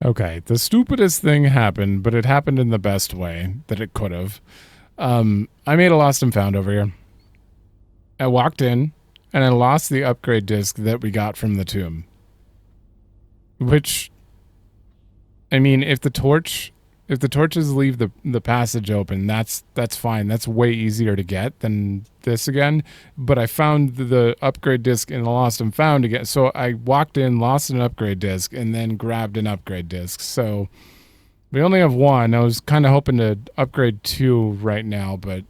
Okay, the stupidest thing happened, but it happened in the best way that it could have. I made a lost and found over here. I walked in, and I lost the upgrade disc that we got from the tomb. Which, I mean, if the torches leave the passage open, that's fine. That's way easier to get than this again. But I found the upgrade disc in the lost and found again. So I walked in, lost an upgrade disc, and then grabbed an upgrade disc. So we only have one. I was kind of hoping to upgrade 2 right now, but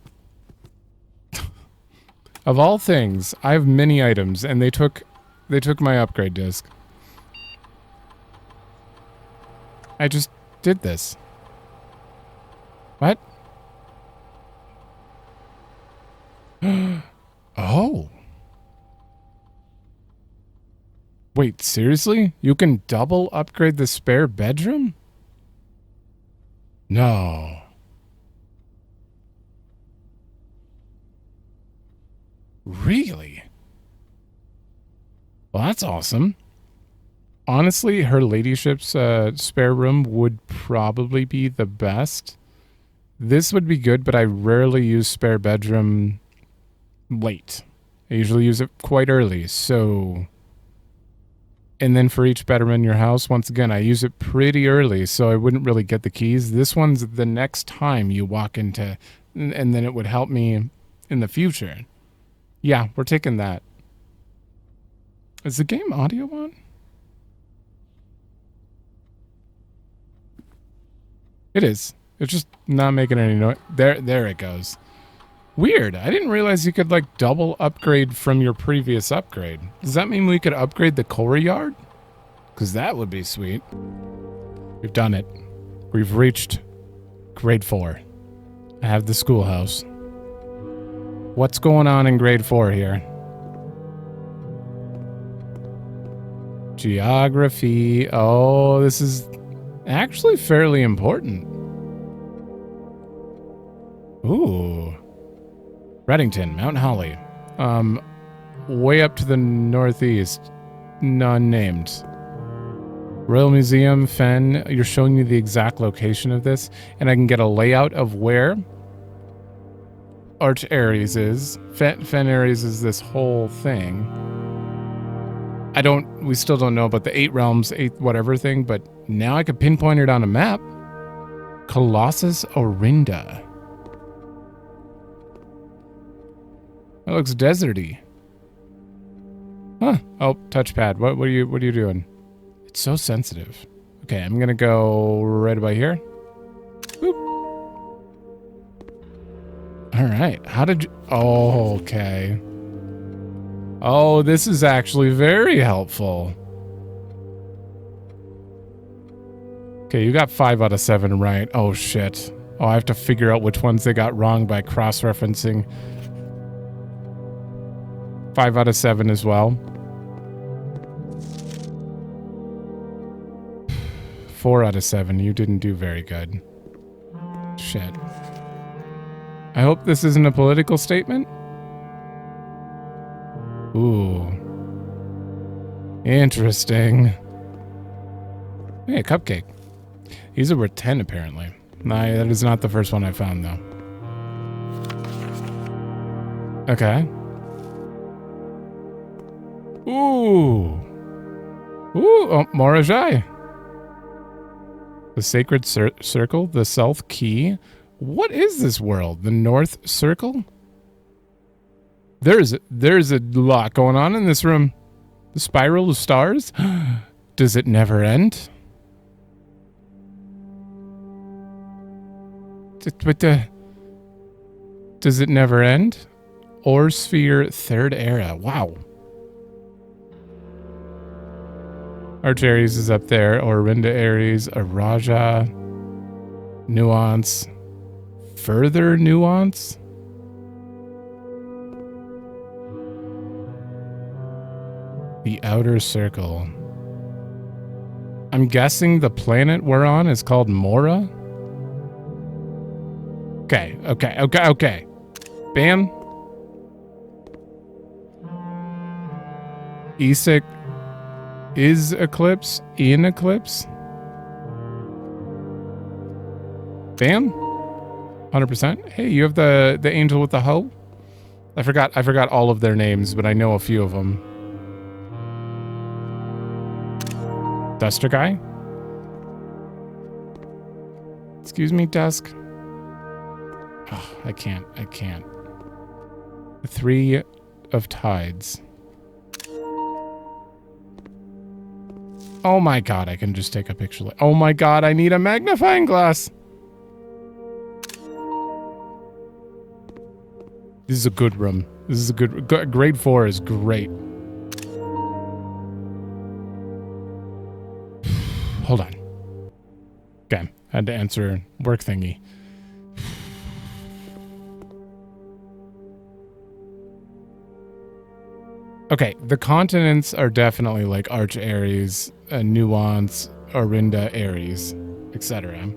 of all things, I have many items, and they took my upgrade disc. I just did this. What? Oh. Wait, seriously? You can double upgrade the spare bedroom? No. Really? Well, that's awesome. Honestly, her ladyship's spare room would probably be the best. This would be good, but I rarely use spare bedroom late. I usually use it quite early, so... And then for each bedroom in your house, once again, I use it pretty early, so I wouldn't really get the keys. This one's the next time you walk into... And then it would help me in the future. Yeah, we're taking that. Is the game audio on? It is. It's just not making any noise. There it goes. Weird. I didn't realize you could like double upgrade from your previous upgrade. Does that mean we could upgrade the courtyard? Because that would be sweet. We've done it. We've reached grade 4. I have the schoolhouse. What's going on in grade 4 here? Geography. Oh, this is actually fairly important. Ooh. Reddington, Mount Holly. Way up to the northeast. None named. Royal Museum, Fen. You're showing me the exact location of this, and I can get a layout of where Arch Ares is. Fen Ares is this whole thing. We still don't know about the 8 realms, 8 whatever thing, but now I could pinpoint it on a map. Colossus Orindia. That looks deserty. Huh. Oh, touchpad. What are you doing? It's so sensitive. Okay, I'm gonna go right about here. Boop. Alright. How did you... Oh, okay. Oh, this is actually very helpful. Okay, you got 5 out of 7 right. Oh, shit. Oh, I have to figure out which ones they got wrong by cross-referencing. 5 out of 7 as well. 4 out of 7. You didn't do very good. Shit. I hope this isn't a political statement. Ooh. Interesting. Hey, a cupcake. These are worth 10 apparently. Nah, that is not the first one I found though. Okay. Ooh. Ooh, oh, Morajai. The Sacred Circle, the South Key. What is this world? The North Circle? There's a lot going on in this room. The Spiral of Stars? Does it never end? Does it never end? Ore Sphere 3rd Era. Wow. Arch Ares is up there. Orinda Ares, Araja, Nuance, Further Nuance. The Outer Circle. I'm guessing the planet we're on is called Mora. Okay. Bam. Isak is Eclipse in Eclipse. Bam. 100%. Hey, you have the angel with the hoe? I forgot all of their names, but I know a few of them. Duster guy? Excuse me, Dusk. Oh, I can't. The 3 of Tides. Oh my god, I can just take a picture. Oh my god, I need a magnifying glass. This is a good room. This is a good... Grade 4 is great. Hold on. Okay, I had to answer work thingy. Okay, the continents are definitely like Arch Aries, Nuance, Orindia Aries, etc.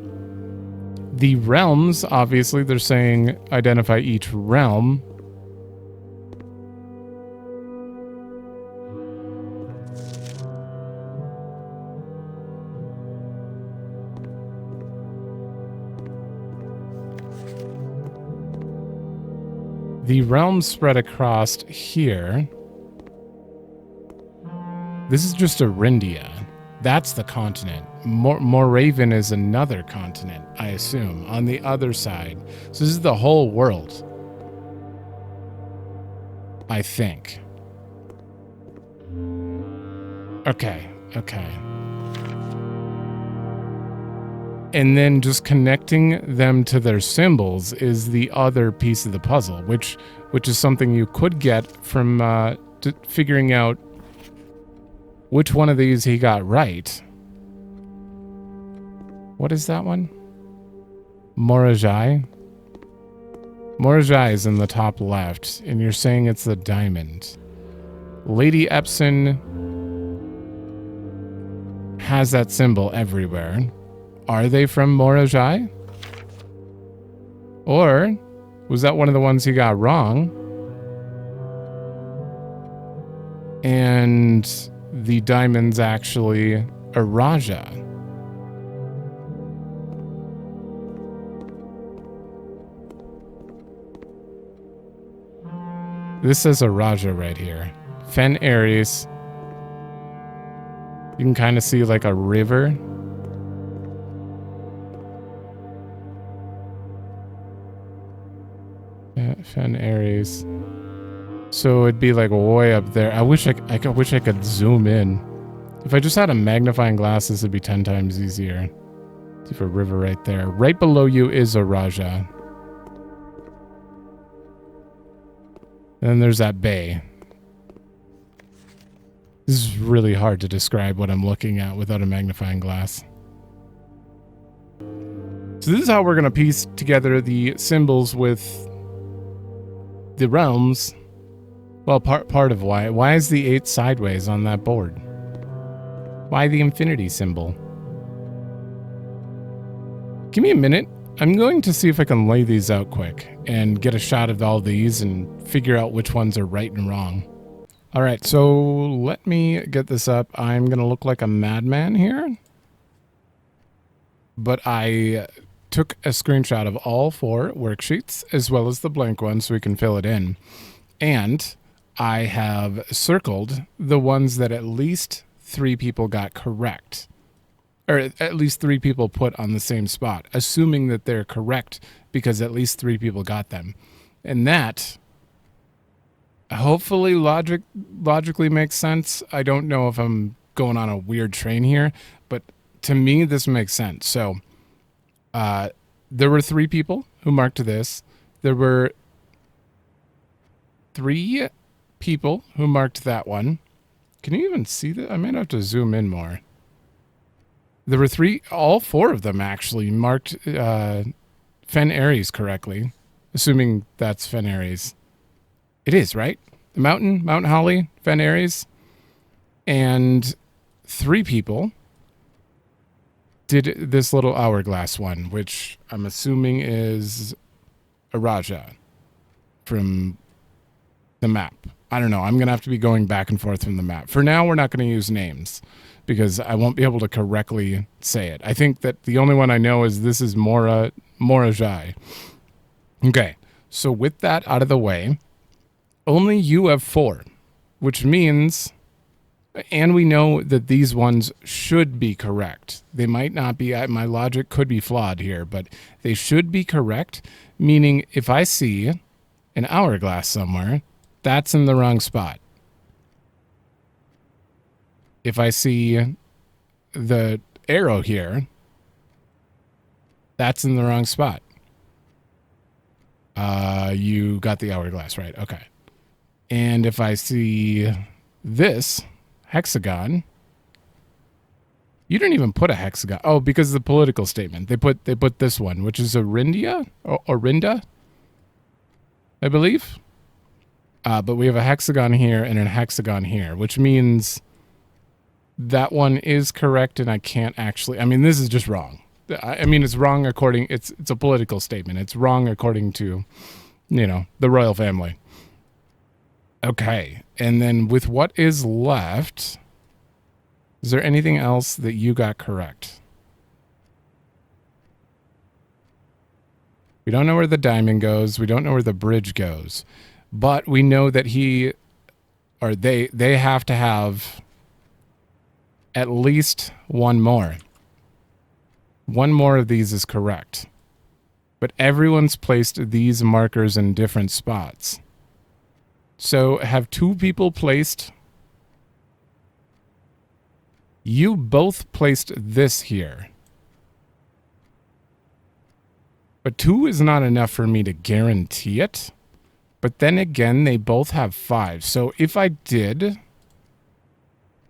The realms, obviously, they're saying identify each realm. The realms spread across here. This is just Orindia. That's the continent. Moraven is another continent, I assume, on the other side. So this is the whole world. I think. Okay. And then just connecting them to their symbols is the other piece of the puzzle, which is something you could get from figuring out which one of these he got right. What is that one? Morajai? Morajai is in the top left, and you're saying it's the diamond. Lady Epson has that symbol everywhere. Are they from Morajai? Or was that one of the ones he got wrong? And the diamond's actually a Raja. This says a Raja right here. Fen Aries. You can kind of see like a river. Fen Aries. So it'd be like way up there. I wish I could zoom in. If I just had a magnifying glass, this would be 10 times easier. See for a river right there. Right below you is a Raja. And then there's that bay. This is really hard to describe what I'm looking at without a magnifying glass. So this is how we're going to piece together the symbols with the realms. Well, part of why. Why is the 8 sideways on that board? Why the infinity symbol? Give me a minute. I'm going to see if I can lay these out quick and get a shot of all these and figure out which ones are right and wrong. All right, so let me get this up. I'm going to look like a madman here. But I took a screenshot of all 4 worksheets as well as the blank one so we can fill it in. And I have circled the ones that at least 3 people got correct. Or at least 3 people put on the same spot, assuming that they're correct because at least 3 people got them. And that hopefully logically makes sense. I don't know if I'm going on a weird train here, but to me, this makes sense. So there were 3 people who marked this. There were 3 people who marked that one. Can you even see that? I might have to zoom in more. There were 3, all 4 of them actually marked Fen Aries correctly, assuming that's Fen Aries. It is, right? The mountain, Mount Holly, Fen Aries. And 3 people did this little hourglass one, which I'm assuming is a Raja from the map. I don't know. I'm going to have to be going back and forth from the map. For now, we're not going to use names because I won't be able to correctly say it. I think that the only one I know is this is Morajai Morajai. Okay, so with that out of the way, only you have 4, which means, and we know that these ones should be correct. They might not be, my logic could be flawed here, but they should be correct, meaning if I see an hourglass somewhere, that's in the wrong spot. If I see the arrow here, that's in the wrong spot. You got the hourglass right. Okay. And if I see this hexagon, you didn't even put a hexagon. Oh, because of the political statement. They put this one, which is Orindia, or Orinda, I believe. But we have a hexagon here and a hexagon here, which means that one is correct, and I can't actually... I mean, this is just wrong. I mean, it's wrong according... It's a political statement. It's wrong according to, you know, the royal family. Okay, and then with what is left, is there anything else that you got correct? We don't know where the diamond goes. We don't know where the bridge goes. But we know that he... Or they have to have... at least one more. One more of these is correct. But everyone's placed these markers in different spots. So have 2 people placed... You both placed this here. But 2 is not enough for me to guarantee it. But then again, they both have 5. So if I did...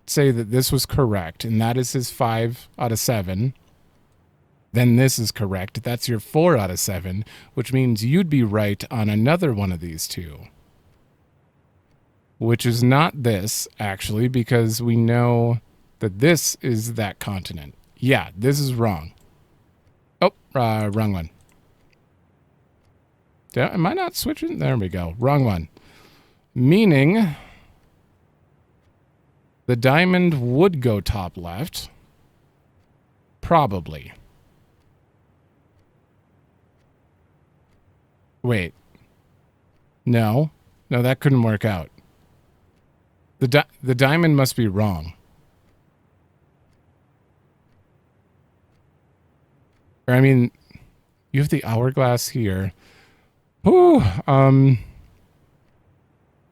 say that this was correct, and that is his 5 out of 7, then this is correct. That's your 4 out of 7, which means you'd be right on another one of these 2. Which is not this, actually, because we know that this is that continent. Yeah, this is wrong. Oh, wrong one. Am I not switching? There we go. Wrong one. Meaning... the diamond would go top left. Probably. Wait. No. No, that couldn't work out. The diamond must be wrong. Or, I mean, you have the hourglass here. Ooh,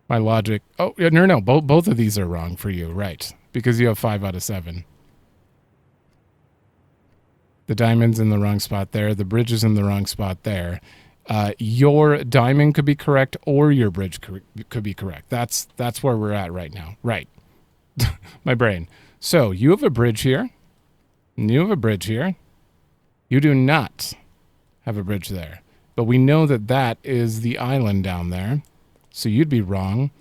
my logic... Oh, no. Both of these are wrong for you, right? Because you have 5 out of 7. The diamond's in the wrong spot there. The bridge is in the wrong spot there. Your diamond could be correct, or your bridge could be correct. That's where we're at right now. Right. My brain. So, you have a bridge here. And you have a bridge here. You do not have a bridge there. But we know that that is the island down there. So you'd be wrong.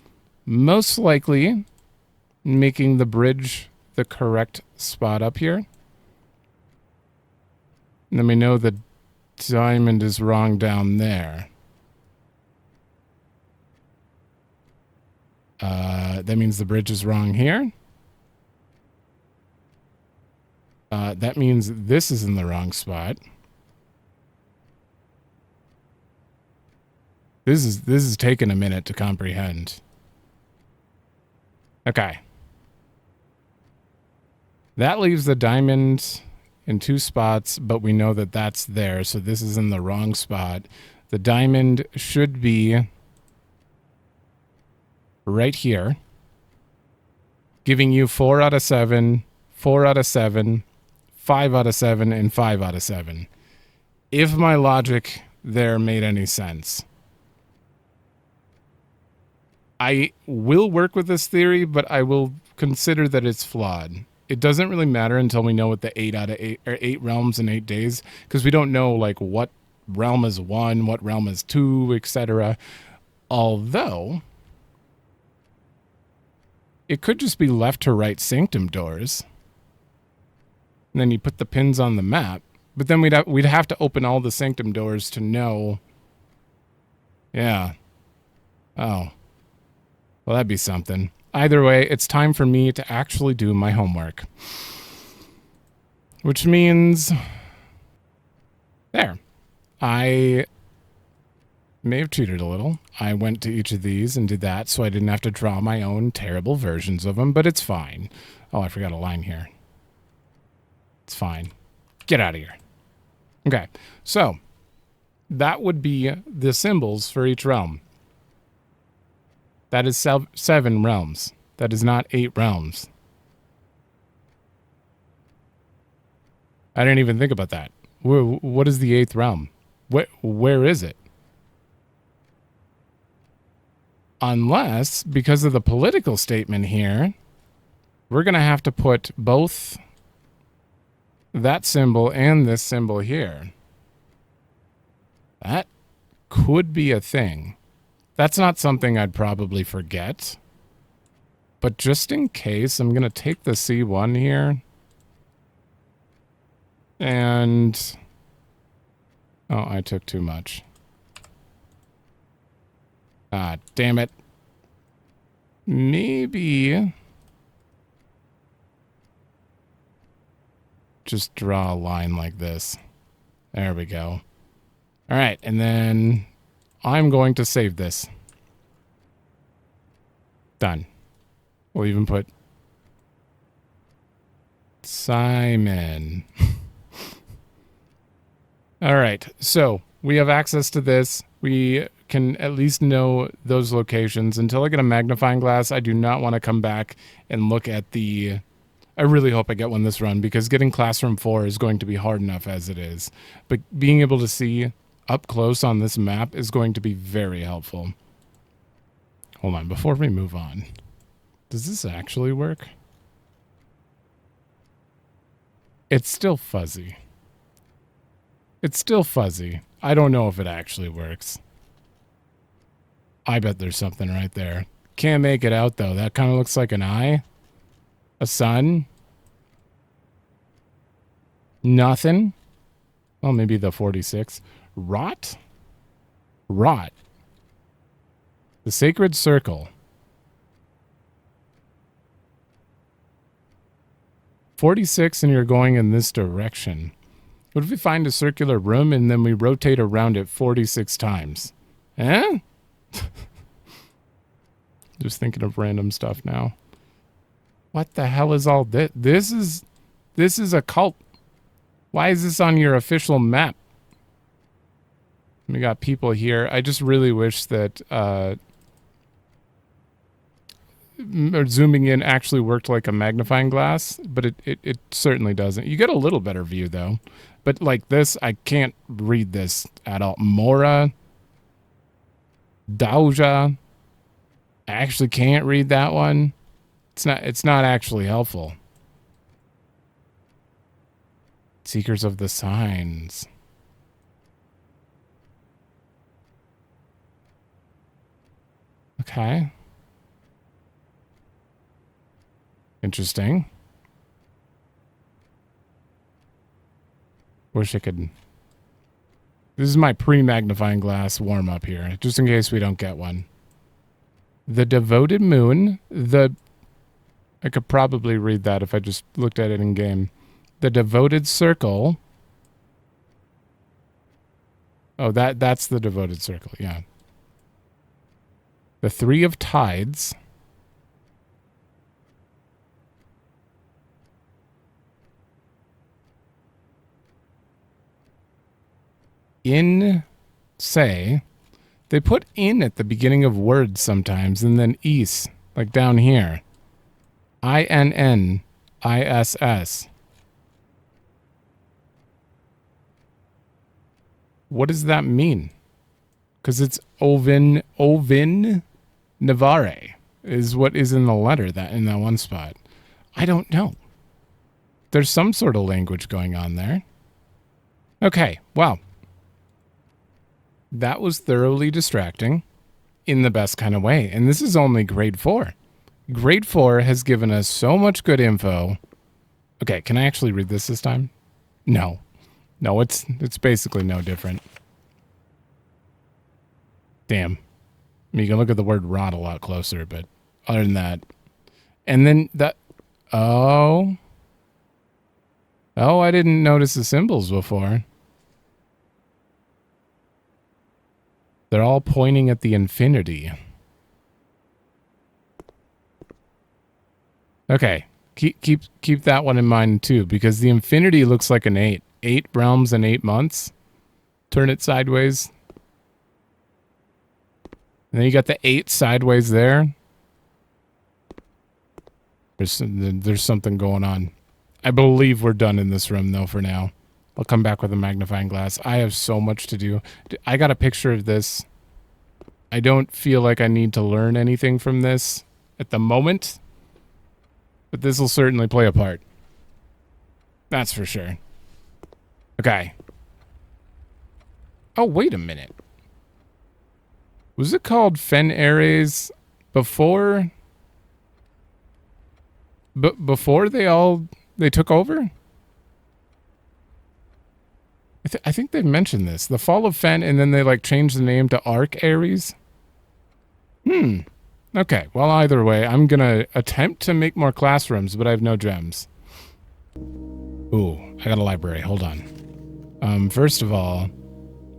Most likely making the bridge the correct spot up here. And then we know the diamond is wrong down there. That means the bridge is wrong here. That means this is in the wrong spot. This is taking a minute to comprehend. Okay. That leaves the diamond in 2 spots, but we know that that's there, so this is in the wrong spot. The diamond should be right here, giving you 4 out of 7, 4 out of 7, 5 out of 7, and 5 out of 7. If my logic there made any sense. I will work with this theory, but I will consider that it's flawed. It doesn't really matter until we know what the 8 out of 8 or 8 realms in 8 days, because we don't know like what realm is 1, what realm is 2, etc. Although it could just be left to right sanctum doors. And then you put the pins on the map, but then we'd have to open all the sanctum doors to know. Yeah. Oh. Well, that'd be something. Either way, it's time for me to actually do my homework. Which means... There. I may have cheated a little. I went to each of these and did that so I didn't have to draw my own terrible versions of them, but it's fine. Oh, I forgot a line here. It's fine. Get out of here. Okay, so that would be the symbols for each realm. That is 7 realms. That is not 8 realms. I didn't even think about that. What is the 8th realm? Where is it? Unless, because of the political statement here, we're going to have to put both that symbol and this symbol here. That could be a thing. That's not something I'd probably forget. But just in case, I'm going to take the C1 here. And... oh, I took too much. Ah, damn it. Maybe... just draw a line like this. There we go. All right, and then I'm going to save this. Done. We'll even put Simon. All right, so we have access to this. We can at least know those locations. Until I get a magnifying glass, I do not want to come back and look at the... I really hope I get one this run, because getting Classroom 4 is going to be hard enough as it is. But being able to see up close on this map is going to be very helpful. Hold on, before we move on. Does this actually work? It's still fuzzy. It's still fuzzy. I don't know if it actually works. I bet there's something right there. Can't make it out, though. That kind of looks like an eye. A sun? Nothing? Well, maybe the 46. Rot? Rot. The sacred circle. 46 and you're going in this direction. What if we find a circular room and then we rotate around it 46 times? Eh? Just thinking of random stuff now. What the hell is all this? This is a cult. Why is this on your official map? We got people here. I just really wish that zooming in actually worked like a magnifying glass, but it certainly doesn't. You get a little better view though. But like this, I can't read this at all. Mora. Dauja. I actually can't read that one. It's not actually helpful. Seekers of the Signs. Okay. Interesting. Wish I could... This is my pre-magnifying glass warm-up here, just in case we don't get one. The Devoted Moon. I could probably read that if I just looked at it in game. The Devoted Circle. Oh, that's the Devoted Circle, yeah. The Three of Tides. In, say, they put in at the beginning of words sometimes, and then is, like down here. INNISS. What does that mean? Because it's Ovin Navare is what is in the letter that in that one spot. I don't know. There's some sort of language going on there. Okay, well. That was thoroughly distracting in the best kind of way. And this is only grade 4. Grade 4 has given us so much good info. Okay, can I actually read this time? No. No, it's basically no different. Damn. I mean, you can look at the word rot a lot closer, but other than that. And then that... Oh. Oh, I didn't notice the symbols before. They're all pointing at the infinity. Okay, keep that one in mind too, because the infinity looks like an 8. 8 realms and 8 months. Turn it sideways. And then you got the 8 sideways there. There's something going on. I believe we're done in this room though for now. I'll come back with a magnifying glass. I have so much to do. I got a picture of this. I don't feel like I need to learn anything from this at the moment. But this will certainly play a part. That's for sure. Okay. Oh, wait a minute. Was it called Fen Ares before... before they took over? I think they've mentioned this. The fall of Fen, and then they like changed the name to Arc Ares. Okay, well either way, I'm gonna attempt to make more classrooms, but I have no gems. Ooh, I got a library, hold on. First of all,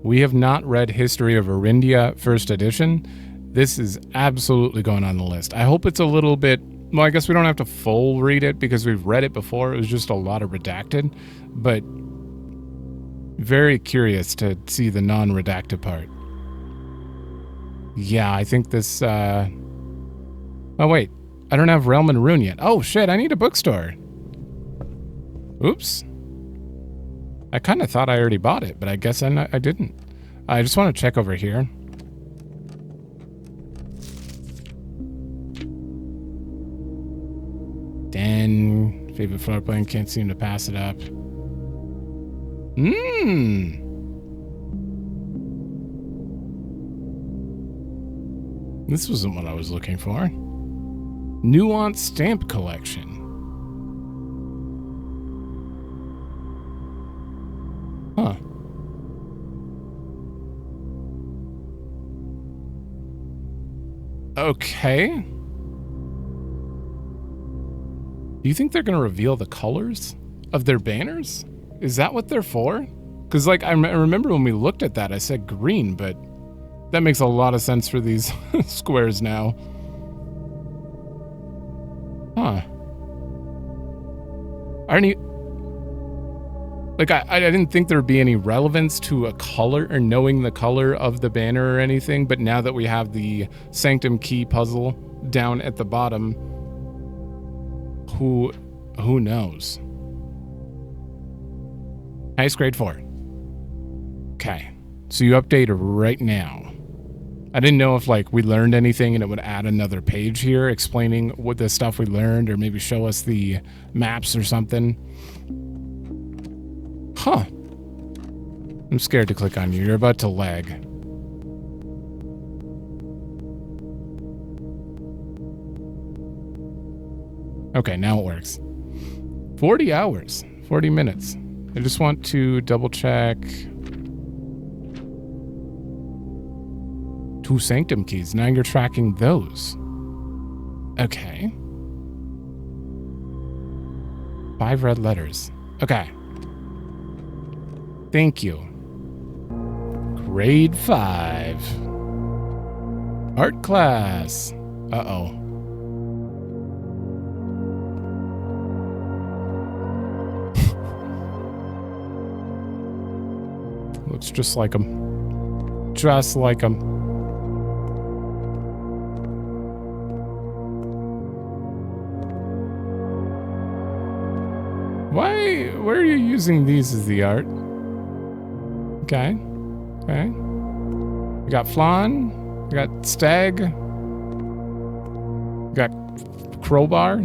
we have not read History of Orindia first edition. This is absolutely going on the list. I hope it's a little bit, well, I guess we don't have to full read it because we've read it before. It was just a lot of redacted, but very curious to see the non-redacted part. Yeah, I think this, oh wait, I don't have Realm and Rune yet. Oh shit, I need a bookstore. Oops. I kind of thought I already bought it, but I guess I didn't. I just want to check over here. Den, favorite floor plan, can't seem to pass it up. This wasn't what I was looking for. Nuance stamp collection. Huh. Okay. Do you think they're going to reveal the colors of their banners? Is that what they're for? Because, like, I remember when we looked at that, I said green, but that makes a lot of sense for these squares now. Huh. I didn't think there'd be any relevance to a color or knowing the color of the banner or anything, but now that we have the Sanctum Key puzzle down at the bottom, who knows? Nice, grade 4. Okay, so you update right now. I didn't know if like we learned anything and it would add another page here explaining what the stuff we learned or maybe show us the maps or something. Huh. I'm scared to click on you. You're about to lag. Okay, now it works. 40 hours. 40 minutes. I just want to double check. 2 Sanctum keys. Now you're tracking those. Okay. 5 red letters. Okay. Thank you. Grade 5. Art class. Uh-oh. Looks just like him. Just like him. Why are you using these as the art? Okay. Okay. We got Flan. We got Stag. We got Crowbar.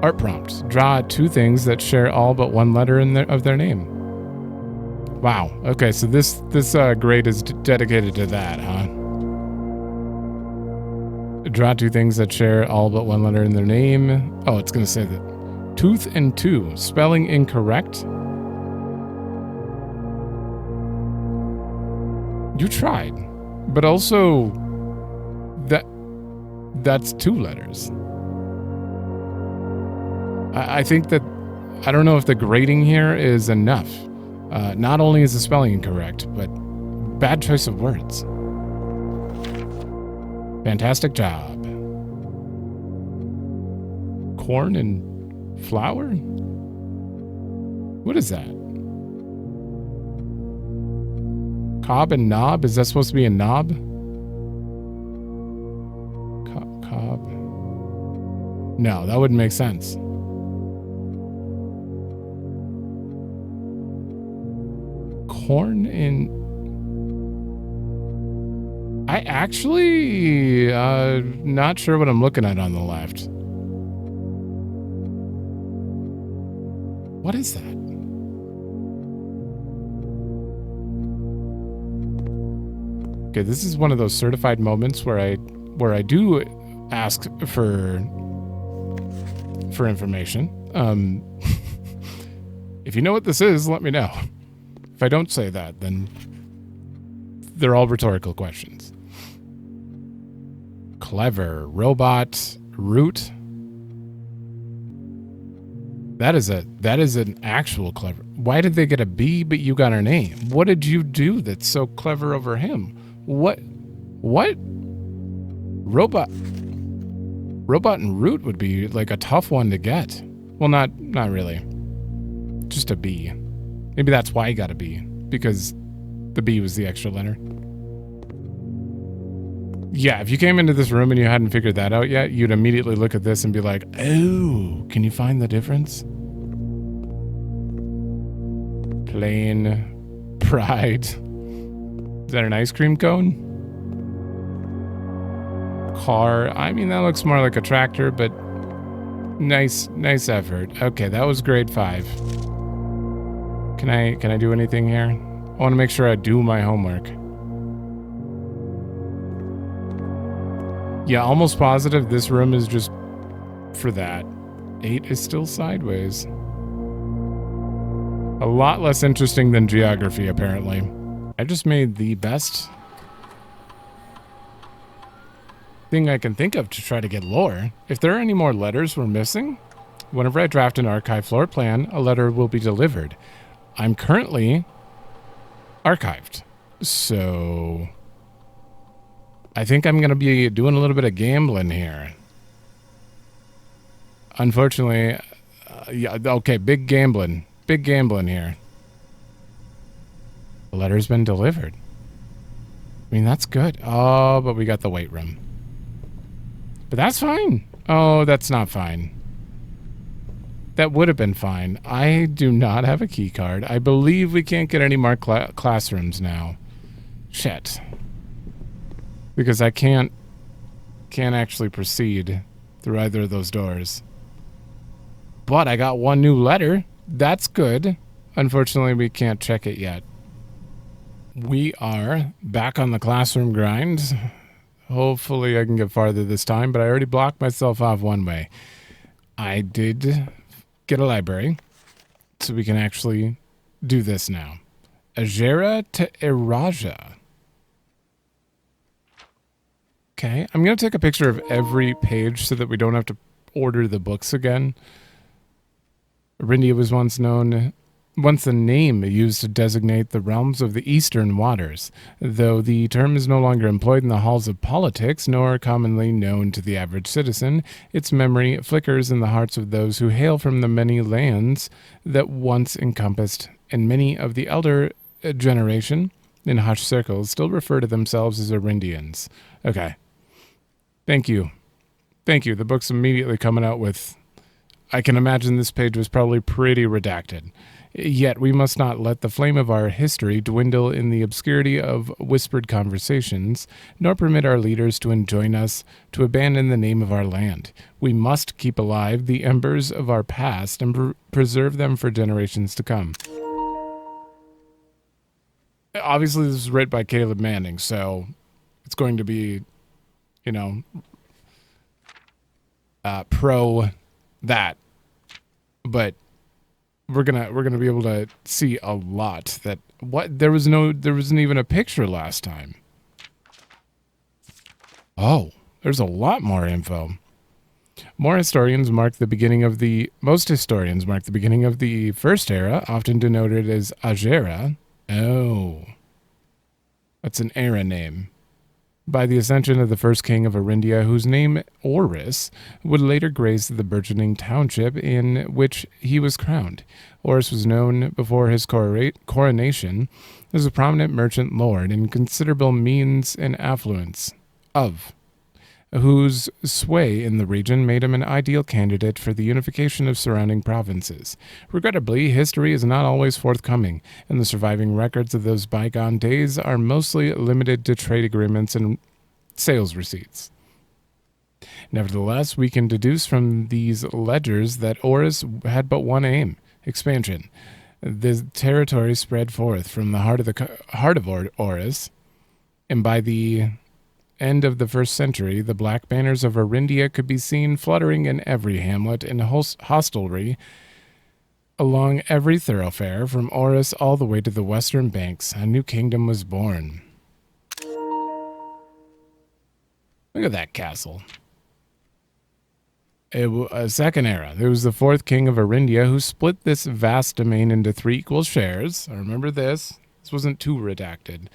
Art prompt. Draw 2 things that share all but 1 letter of their name. Wow. Okay, so this grade is dedicated to that, huh? Draw 2 things that share all but 1 letter in their name. Oh, it's going to say that. Tooth and 2. Spelling incorrect. You tried. But also, that's 2 letters. I think that, I don't know if the grading here is enough. Not only is the spelling incorrect, but Bad choice of words. Fantastic job. Corn and flour? What is that? Cob and knob? Is that supposed to be a knob? Cob. No, that wouldn't make sense. Corn and... I actually not sure what I'm looking at on the left. What is that? Okay, this is one of those certified moments where I do ask for information. If you know what this is, let me know. If I don't say that, then they're all rhetorical questions. Clever. Robot. Root. That is an actual clever. Why did they get a B but you got an A? What did you do that's so clever over him? What? Robot and root would be like a tough one to get. Well, not really. Just a B. Maybe that's why he got a B, because the B was the extra letter. Yeah, if you came into this room and you hadn't figured that out yet, you'd immediately look at this and be like, oh, can you find the difference? Plain pride. Is that an ice cream cone? Car. I mean, that looks more like a tractor, but nice effort. Okay, that was grade 5. Can I do anything here? I want to make sure I do my homework. Yeah, almost positive this room is just for that. 8 is still sideways. A lot less interesting than geography, apparently. I just made the best thing I can think of to try to get lore. If there are any more letters we're missing, whenever I draft an archive floor plan, a letter will be delivered. I'm currently archived, so I think I'm going to be doing a little bit of gambling here. Unfortunately, yeah, okay, big gambling here. The letter's been delivered. I mean, that's good. Oh, but we got the weight room. But that's fine. Oh, that's not fine. That would have been fine. I do not have a key card. I believe we can't get any more classrooms now. Shit. Because I can't actually proceed through either of those doors. But I got one new letter. That's good. Unfortunately, we can't check it yet. We are back on the classroom grind. Hopefully I can get farther this time, but I already blocked myself off one way. I did get a library, so we can actually do this now. Agera to Iraja. Okay, I'm going to take a picture of every page so that we don't have to order the books again. Orindia was once a name used to designate the realms of the eastern waters, though the term is no longer employed in the halls of politics, nor commonly known to the average citizen. Its memory flickers in the hearts of those who hail from the many lands that once encompassed, and many of the elder generation, in hushed circles, still refer to themselves as Orindians. Okay. Thank you. The book's immediately coming out with... I can imagine this page was probably pretty redacted. Yet we must not let the flame of our history dwindle in the obscurity of whispered conversations, nor permit our leaders to enjoin us to abandon the name of our land. We must keep alive the embers of our past and preserve them for generations to come. Obviously, this is written by Caleb Manning, so it's going to be, pro that. But we're gonna be able to see a lot that there wasn't even a picture last time. Oh, there's a lot more info. Most historians mark the beginning of the first era, often denoted as Agera. Oh. That's an era name. By the ascension of the first king of Orindia, whose name, Oris, would later grace the burgeoning township in which he was crowned. Oris was known before his coronation as a prominent merchant lord in considerable means and affluence, whose sway in the region made him an ideal candidate for the unification of surrounding provinces. Regrettably, history is not always forthcoming, and the surviving records of those bygone days are mostly limited to trade agreements and sales receipts. Nevertheless, we can deduce from these ledgers that Oris had but one aim: expansion. The territory spread forth from the heart of Oris, and by the end of the first century, the black banners of Orindia could be seen fluttering in every hamlet and hostelry along every thoroughfare from Oris all the way to the western banks. A new kingdom was born. Look at that castle. A second era. There was the fourth king of Orindia who split this vast domain into 3 equal shares. I remember this. This wasn't too redacted.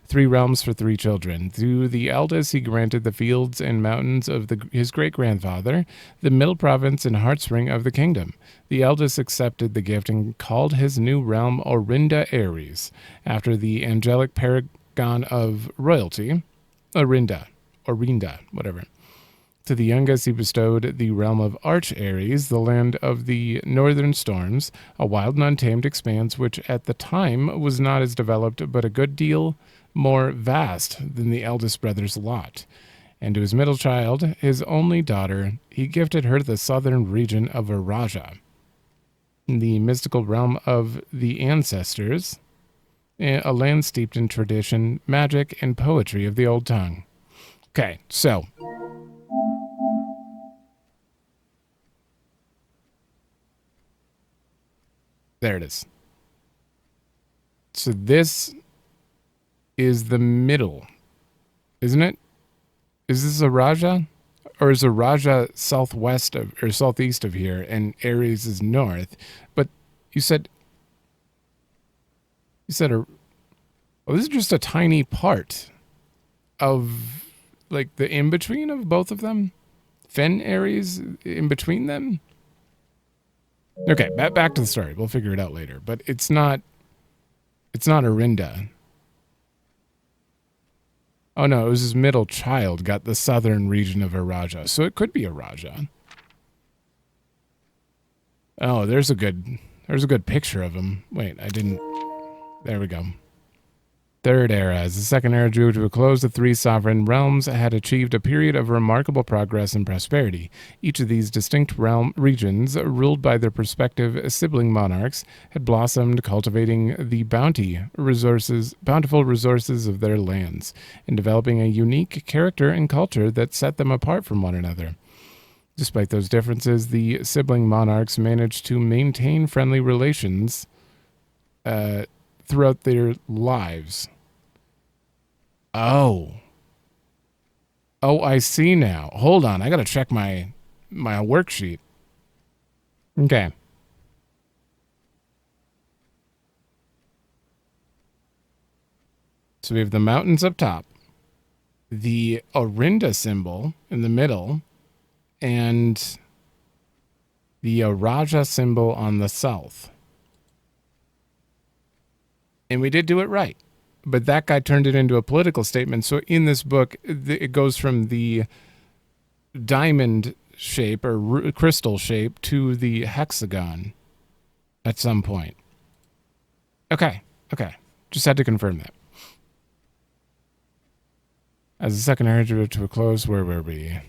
3 realms for 3 children. To the eldest, he granted the fields and mountains of his great-grandfather, the middle province and heartspring of the kingdom. The eldest accepted the gift and called his new realm Orinda Ares, after the angelic paragon of royalty, Orinda, whatever. To the youngest, he bestowed the realm of Arch Ares, the land of the northern storms, a wild and untamed expanse which at the time was not as developed but a good deal more vast than the eldest brother's lot. And to his middle child, his only daughter, he gifted her the southern region of Araja, the mystical realm of the ancestors, a land steeped in tradition, magic, and poetry of the old tongue. Okay, so there it is. So this is the middle, isn't it? Is this a Raja? Or is a Raja southwest of, or southeast of here, and Ares is north? But you said, well, this is just a tiny part of, like, the in-between of both of them? Fen Ares in between them? Okay, back to the story. We'll figure it out later. But it's not Orinda. Oh no, it was his middle child got the southern region of Araja. So it could be Araja. Oh, there's a good picture of him. Wait, I didn't. There we go. Third era. As the second era drew to a close, the 3 sovereign realms had achieved a period of remarkable progress and prosperity. Each of these distinct regions, ruled by their respective sibling monarchs, had blossomed, cultivating the bountiful resources of their lands, and developing a unique character and culture that set them apart from one another. Despite those differences, the sibling monarchs managed to maintain friendly relations throughout their lives. Oh, I see now. Hold on, I gotta check my worksheet. Okay. So we have the mountains up top, the Orinda symbol in the middle, and the Araja symbol on the south. And we did do it right. But that guy turned it into a political statement. So in this book, it goes from the diamond shape or crystal shape to the hexagon at some point. Okay. Just had to confirm that. As the second era drew to a close, where were we?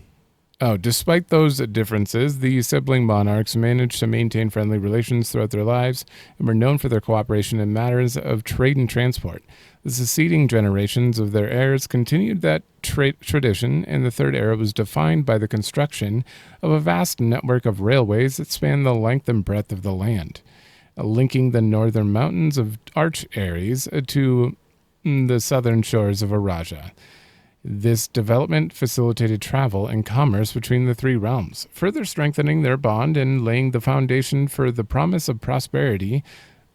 Oh, despite those differences, the sibling monarchs managed to maintain friendly relations throughout their lives and were known for their cooperation in matters of trade and transport. The succeeding generations of their heirs continued that tradition, and the third era was defined by the construction of a vast network of railways that spanned the length and breadth of the land, linking the northern mountains of Arch Ares to the southern shores of Araja. This development facilitated travel and commerce between the 3 realms, further strengthening their bond and laying the foundation for the promise of prosperity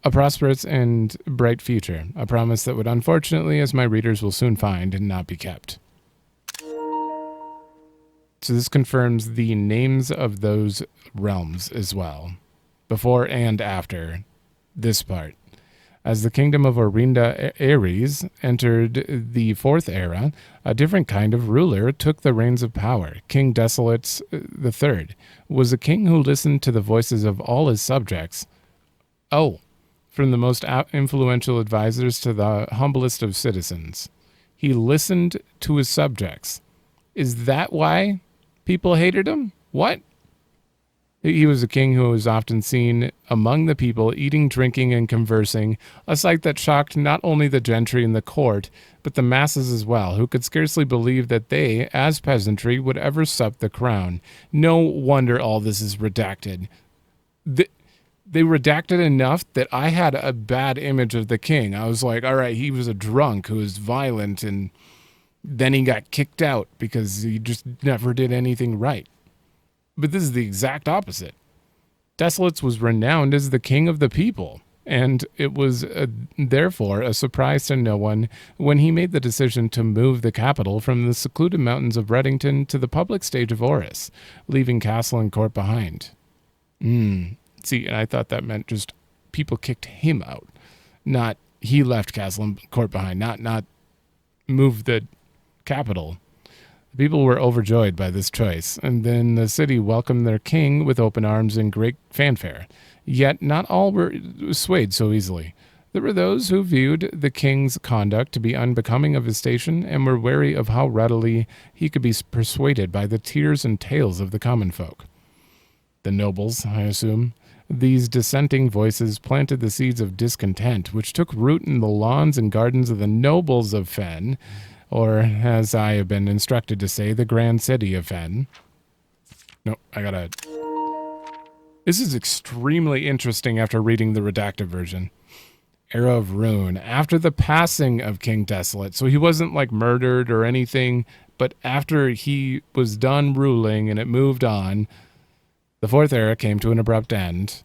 a prosperous and bright future, a promise that would unfortunately, as my readers will soon find, not be kept. So this confirms the names of those realms as well, before and after this part. As the kingdom of Orindia Ares entered the fourth era, a different kind of ruler took the reins of power. King Desolates III was a king who listened to the voices of all his subjects. Oh, from the most influential advisors to the humblest of citizens. He listened to his subjects. Is that why people hated him? What? He was a king who was often seen among the people, eating, drinking, and conversing, a sight that shocked not only the gentry in the court, but the masses as well, who could scarcely believe that they, as peasantry, would ever sup the crown. No wonder all this is redacted. They redacted enough that I had a bad image of the king. I was like, all right, he was a drunk who was violent, and then he got kicked out because he just never did anything right. But this is the exact opposite. Desolates was renowned as the king of the people, and it was therefore a surprise to no one when he made the decision to move the capital from the secluded mountains of Reddington to the public stage of Oris, leaving castle and court behind. See, and I thought that meant just people kicked him out, not he left castle and court behind, not move the capital. The people were overjoyed by this choice, and then the city welcomed their king with open arms and great fanfare. Yet not all were swayed so easily. There were those who viewed the king's conduct to be unbecoming of his station and were wary of how readily he could be persuaded by the tears and tales of the common folk. The nobles, I assume. These dissenting voices planted the seeds of discontent, which took root in the lawns and gardens of the nobles of Fen, or, as I have been instructed to say, the grand city of Fen. No, This is extremely interesting after reading the redacted version. Era of Ruin. After the passing of King Desolate, so he wasn't like murdered or anything, but after he was done ruling and it moved on, the fourth era came to an abrupt end.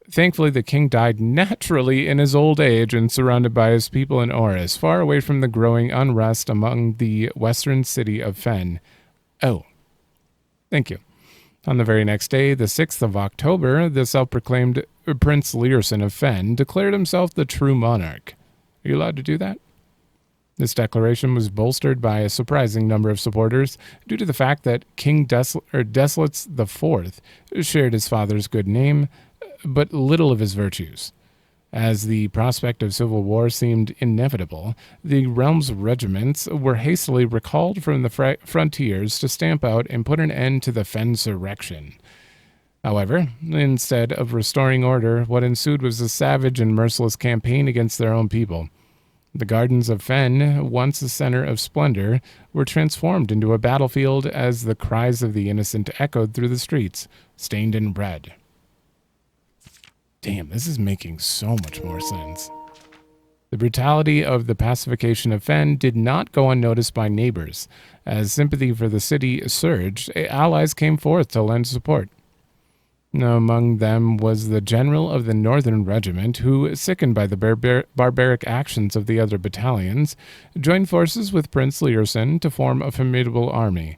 Thankfully, the king died naturally in his old age and surrounded by his people in Oris, far away from the growing unrest among the western city of Fen. Oh, thank you. On the very next day, the 6th of October, the self-proclaimed Prince Learson of Fen declared himself the true monarch. Are you allowed to do that? This declaration was bolstered by a surprising number of supporters due to the fact that King Desolates IV shared his father's good name, but little of his virtues. As the prospect of civil war seemed inevitable, the realm's regiments were hastily recalled from the frontiers to stamp out and put an end to the Fensurrection. However, instead of restoring order, what ensued was a savage and merciless campaign against their own people. The gardens of Fen, once a center of splendor, were transformed into a battlefield as the cries of the innocent echoed through the streets, stained in red. Damn, this is making so much more sense. The brutality of the pacification of Fen did not go unnoticed by neighbors. As sympathy for the city surged, allies came forth to lend support. Among them was the general of the Northern Regiment, who, sickened by the barbaric actions of the other battalions, joined forces with Prince Learson to form a formidable army.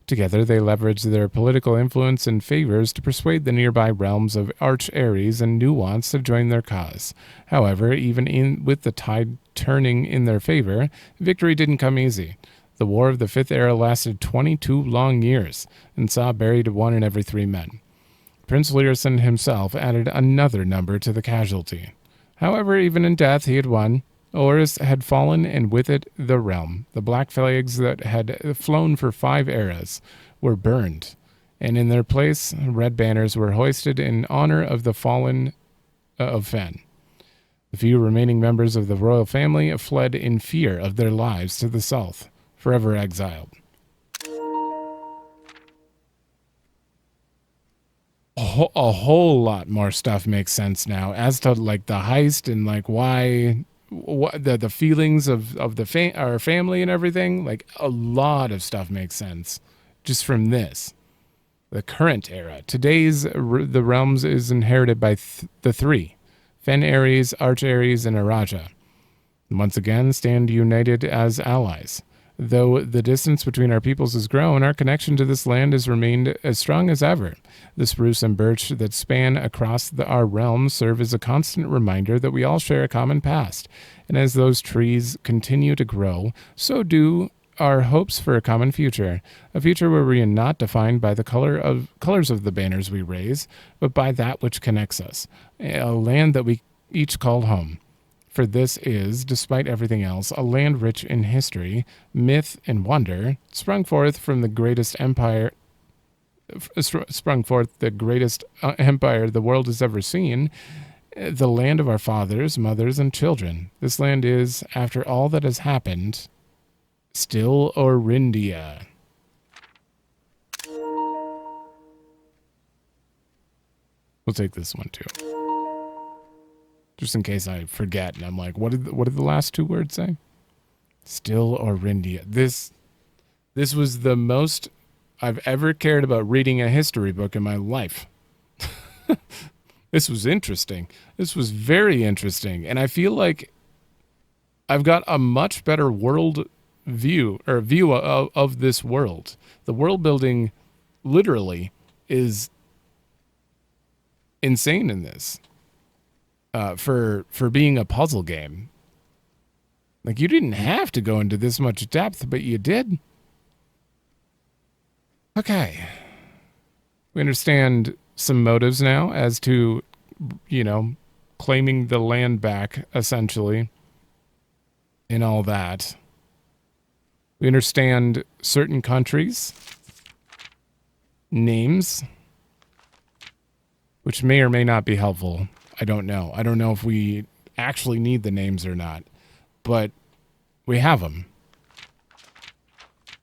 Together, they leveraged their political influence and favors to persuade the nearby realms of Arch Ares and Nuance to join their cause. However, even with the tide turning in their favor, victory didn't come easy. The War of the Fifth Era lasted 22 long years and saw buried 1 in every 3 men. Prince Learson himself added another number to the casualty. However, even in death, he had won. Oris had fallen, and with it the realm. The black flags that had flown for 5 eras were burned, and in their place, red banners were hoisted in honor of the fallen of Fen. The few remaining members of the royal family fled in fear of their lives to the south, forever exiled. A whole lot more stuff makes sense now as to like the heist and like why the feelings of our family and everything. Like a lot of stuff makes sense just from this. The current era. Today's the realms is inherited by the 3. Fen Ares, Arch Ares, and Araja once again stand united as allies. Though the distance between our peoples has grown, our connection to this land has remained as strong as ever. The spruce and birch that span across our realm serve as a constant reminder that we all share a common past. And as those trees continue to grow, so do our hopes for a common future. A future where we are not defined by the colors of the banners we raise, but by that which connects us. A land that we each call home. For this is, despite everything else, a land rich in history, myth, and wonder, sprung forth the greatest empire the world has ever seen, the land of our fathers, mothers, and children. This land is, after all that has happened, still Orindia. We'll take this one too. Just in case I forget, and I'm like, what did the last two words say? Still Orindia. This was the most I've ever cared about reading a history book in my life. This was interesting. This was very interesting, and I feel like I've got a much better world view of this world. The world building literally is insane in this. For being a puzzle game. Like, you didn't have to go into this much depth, but you did. Okay. We understand some motives now as to, claiming the land back, essentially, and all that. We understand certain countries, names, which may or may not be helpful. I don't know. I don't know if we actually need the names or not, but we have them.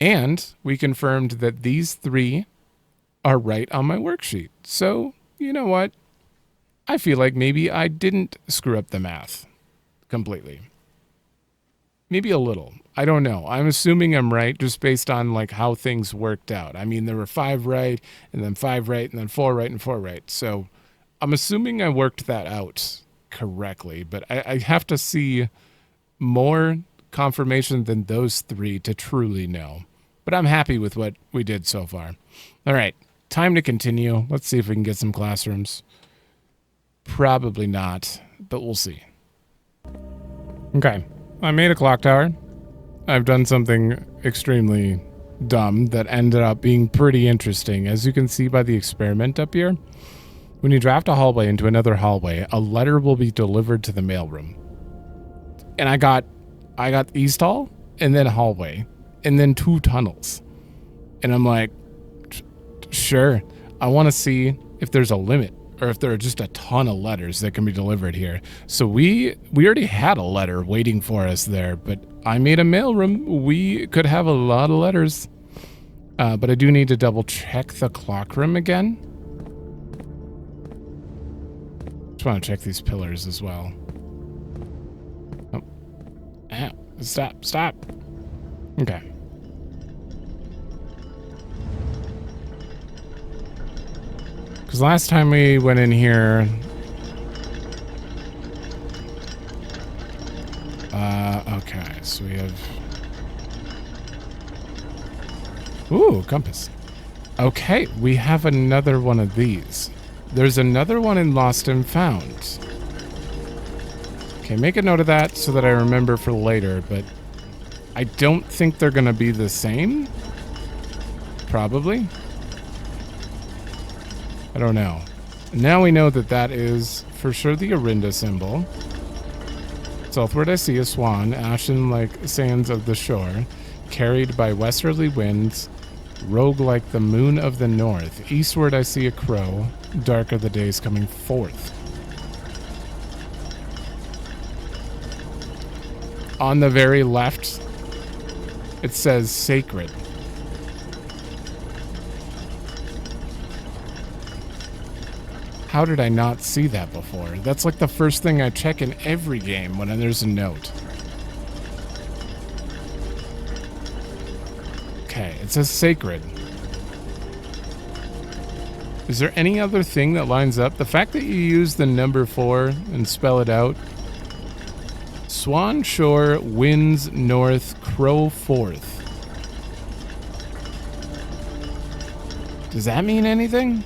And we confirmed that these three are right on my worksheet. So, you know what? I feel like maybe I didn't screw up the math completely. Maybe a little. I don't know. I'm assuming I'm right just based on like how things worked out. I mean, there were 5 right, and then 5 right, and then 4 right, and 4 right. So I'm assuming I worked that out correctly, but I have to see more confirmation than those 3 to truly know. But I'm happy with what we did so far. All right, time to continue. Let's see if we can get some classrooms. Probably not, but we'll see. Okay, I made a clock tower. I've done something extremely dumb that ended up being pretty interesting. As you can see by the experiment up here, when you draft a hallway into another hallway, a letter will be delivered to the mailroom. And I got east hall, and then hallway, and then 2 tunnels. And I'm like, sure, I want to see if there's a limit, or if there are just a ton of letters that can be delivered here. So we already had a letter waiting for us there, but I made a mailroom. We could have a lot of letters. But I do need to double check the clock room again. Just want to check these pillars as well. Oh. Ow. Stop. Okay. Because last time we went in here... okay, so we have... Ooh, compass. Okay, we have another one of these. There's another one in Lost and Found. Okay, make a note of that so that I remember for later, but I don't think they're going to be the same. Probably. I don't know. Now we know that that is for sure the Orindia symbol. Southward I see a swan, ashen like sands of the shore, carried by westerly winds, rogue like the moon of the north. Eastward I see a crow, dark are the days coming forth. On the very left, it says sacred. How did I not see that before? That's like the first thing I check in every game when there's a note. Okay, it says sacred. Is there any other thing that lines up? The fact that you use the number 4 and spell it out. Swan Shore, winds north, crow forth. Does that mean anything?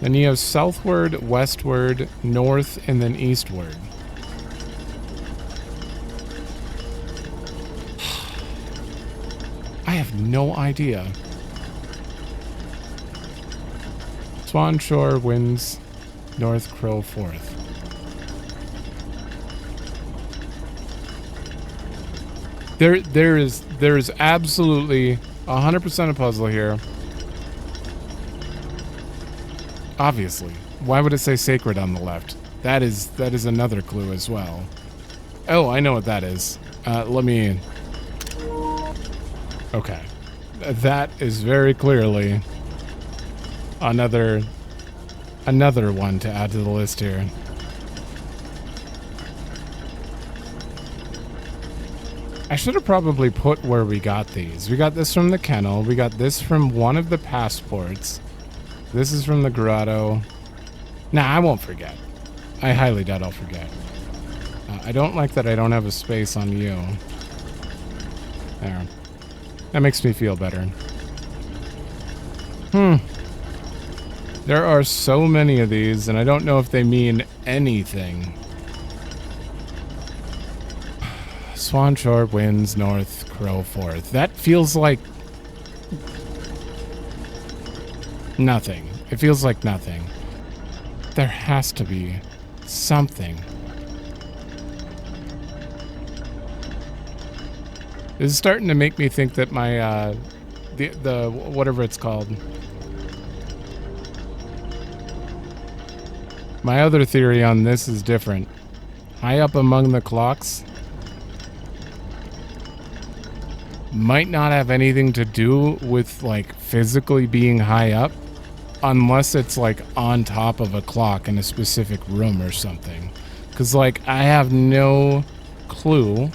Then you have southward, westward, north, and then eastward. I have no idea. Swan Shore, winds north, crow forth. There is absolutely 100% a puzzle here. Obviously. Why would it say sacred on the left? That is another clue as well. Oh, I know what that is. Let me... Okay. That is very clearly another one to add to the list here. I should have probably put where we got these. We got this from the kennel. We got this from one of the passports. This is from the grotto. Nah, I won't forget. I highly doubt I'll forget. I don't like that I don't have a space on you. There. That makes me feel better. There are so many of these, and I don't know if they mean anything. Swan Shore, winds north, crow forth. That feels like... nothing. It feels like nothing. There has to be something. This is starting to make me think that my, the whatever it's called. My other theory on this is different. High up among the clocks might not have anything to do with, like, physically being high up, unless it's, like, on top of a clock in a specific room or something. Because, like, I have no clue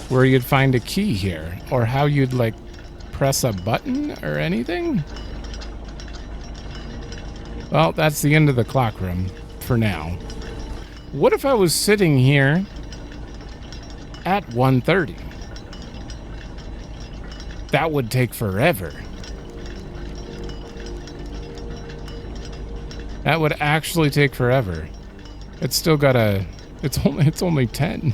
where you'd find a key here, or how you'd, like, press a button or anything. Well, that's the end of the clock room for now. What if I was sitting here at 1:30? That would take forever. That would actually take forever. It's still got a... It's only 10.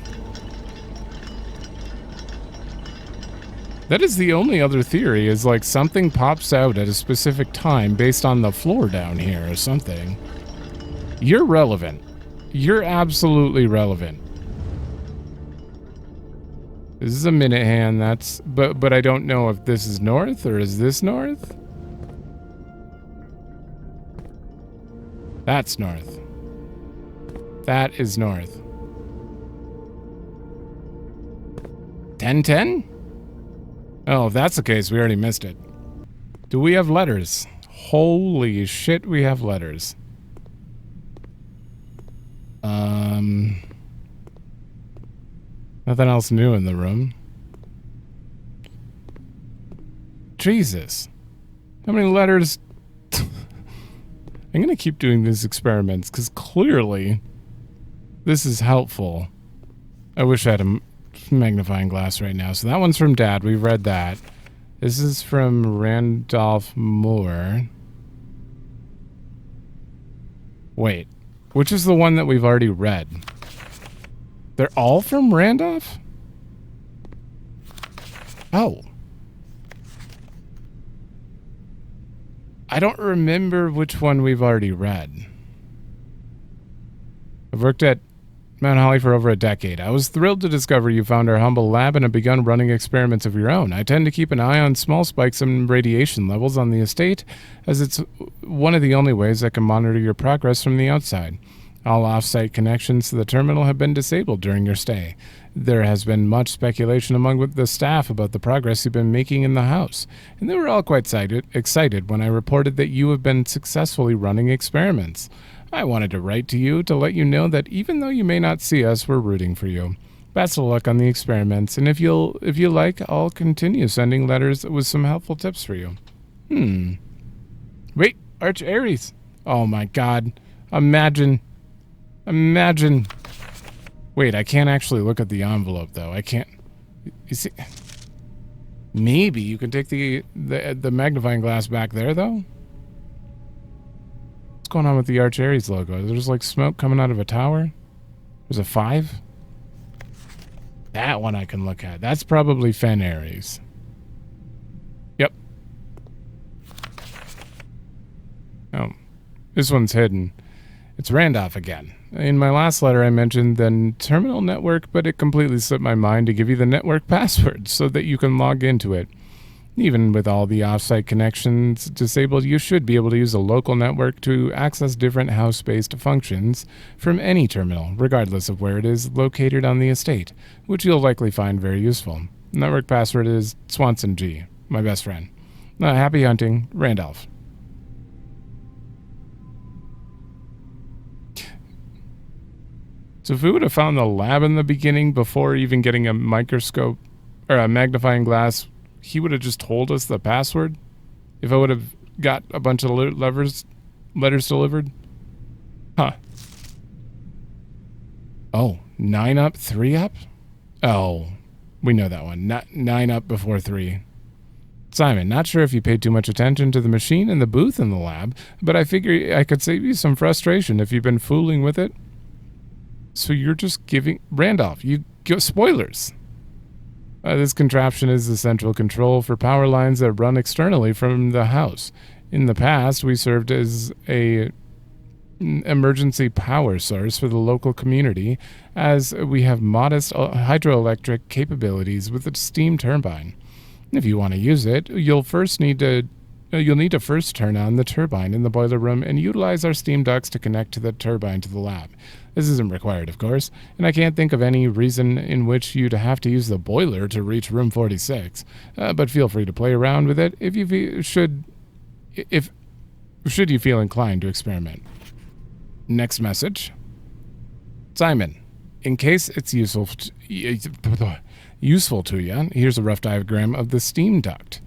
That is the only other theory, is like something pops out at a specific time based on the floor down here or something. You're relevant. You're absolutely relevant. This is a minute hand, that's... But I don't know if this is north or is this north? That's north. That is north. 10-10? Oh, if that's the case, we already missed it. Do we have letters? Holy shit, we have letters. Nothing else new in the room. Jesus. How many letters? I'm going to keep doing these experiments, because clearly this is helpful. I wish I had a magnifying glass right now. So that one's from Dad. We've read that. This is from Randolph Moore. Wait. Which is the one that we've already read? They're all from Randolph? Oh. I don't remember which one we've already read. I've worked at Mount Holly for over a decade. I was thrilled to discover you found our humble lab and have begun running experiments of your own. I tend to keep an eye on small spikes in radiation levels on the estate, as it's one of the only ways I can monitor your progress from the outside. All off-site connections to the terminal have been disabled during your stay. There has been much speculation among the staff about the progress you've been making in the house, and they were all quite excited when I reported that you have been successfully running experiments. I wanted to write to you to let you know that even though you may not see us, we're rooting for you. Best of luck on the experiments, and if you like, I'll continue sending letters with some helpful tips for you. Wait, Arch Aries. Oh my god. Imagine. Wait, I can't actually look at the envelope, though. I can't. You see? Maybe you can take the magnifying glass back there, though? What's going on with the Arch Aries logo? There's like smoke coming out of a tower? There's a 5? That one I can look at. That's probably Fen Aries. Yep. Oh. This one's hidden. It's Randolph again. In my last letter, I mentioned the terminal network, but it completely slipped my mind to give you the network password so that you can log into it. Even with all the off-site connections disabled, you should be able to use a local network to access different house-based functions from any terminal, regardless of where it is located on the estate, which you'll likely find very useful. Network password is Swanson G, my best friend. Happy hunting, Randolph. So if we would have found the lab in the beginning before even getting a microscope or a magnifying glass, he would have just told us the password. If I would have got a bunch of letters delivered. Huh. Oh, 9 up, 3 up? Oh, we know that one. 9 up before 3. Simon, not sure if you paid too much attention to the machine and the booth in the lab, but I figure I could save you some frustration if you've been fooling with it. So you're just giving... Randolph, you go... Spoilers! This contraption is the central control for power lines that run externally from the house. In the past, we served as an emergency power source for the local community, as we have modest hydroelectric capabilities with a steam turbine. If you want to use it, you'll need to first turn on the turbine in the boiler room and utilize our steam ducts to connect to the turbine to the lab. This isn't required, of course, and I can't think of any reason in which you'd have to use the boiler to reach room 46. But feel free to play around with it if you should you feel inclined to experiment. Next message. Simon, in case it's useful to you, here's a rough diagram of the steam duct.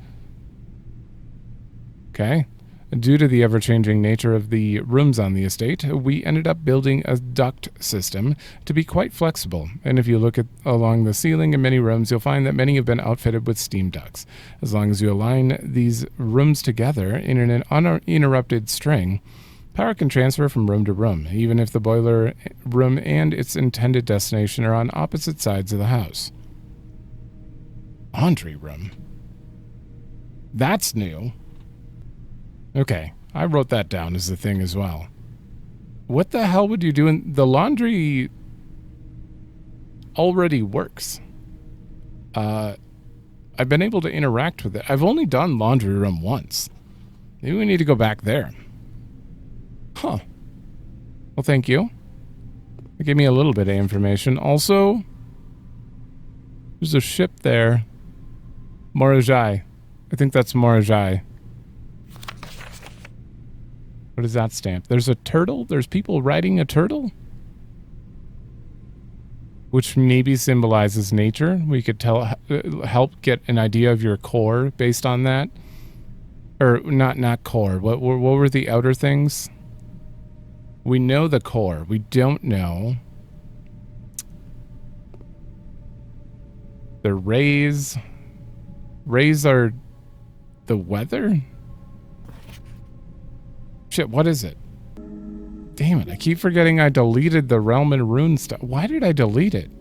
Okay. Due to the ever-changing nature of the rooms on the estate, we ended up building a duct system to be quite flexible. And if you look along the ceiling in many rooms, you'll find that many have been outfitted with steam ducts. As long as you align these rooms together in an uninterrupted string, power can transfer from room to room, even if the boiler room and its intended destination are on opposite sides of the house. Laundry room? That's new. Okay, I wrote that down as the thing as well. What the hell would you do in... The laundry already works. I've been able to interact with it. I've only done laundry room once. Maybe we need to go back there. Huh. Well, thank you. It gave me a little bit of information. Also, there's a ship there. Morajai. I think that's Morajai. What is that stamp? There's a turtle? There's people riding a turtle? Which maybe symbolizes nature. We could help get an idea of your core based on that. Or, not core. What were the outer things? We know the core. We don't know. The rays. Rays are the weather? Shit, what is it? Damn it, I keep forgetting I deleted the Realm and Rune stuff. Why did I delete it?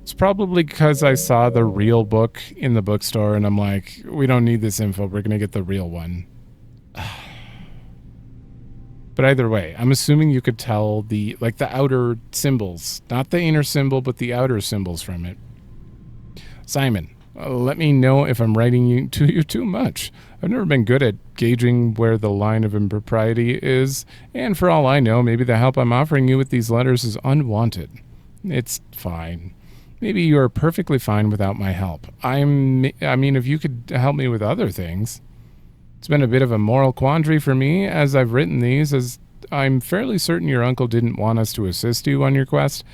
It's probably because I saw the real book in the bookstore and I'm like, we don't need this info, we're going to get the real one. But either way, I'm assuming you could tell the outer symbols. Not the inner symbol, but the outer symbols from it. Simon, let me know if I'm writing to you too much. I've never been good at gauging where the line of impropriety is, and for all I know, maybe the help I'm offering you with these letters is unwanted. It's fine. Maybe you're perfectly fine without my help. I mean, if you could help me with other things. It's been a bit of a moral quandary for me as I've written these, as I'm fairly certain your uncle didn't want us to assist you on your quest.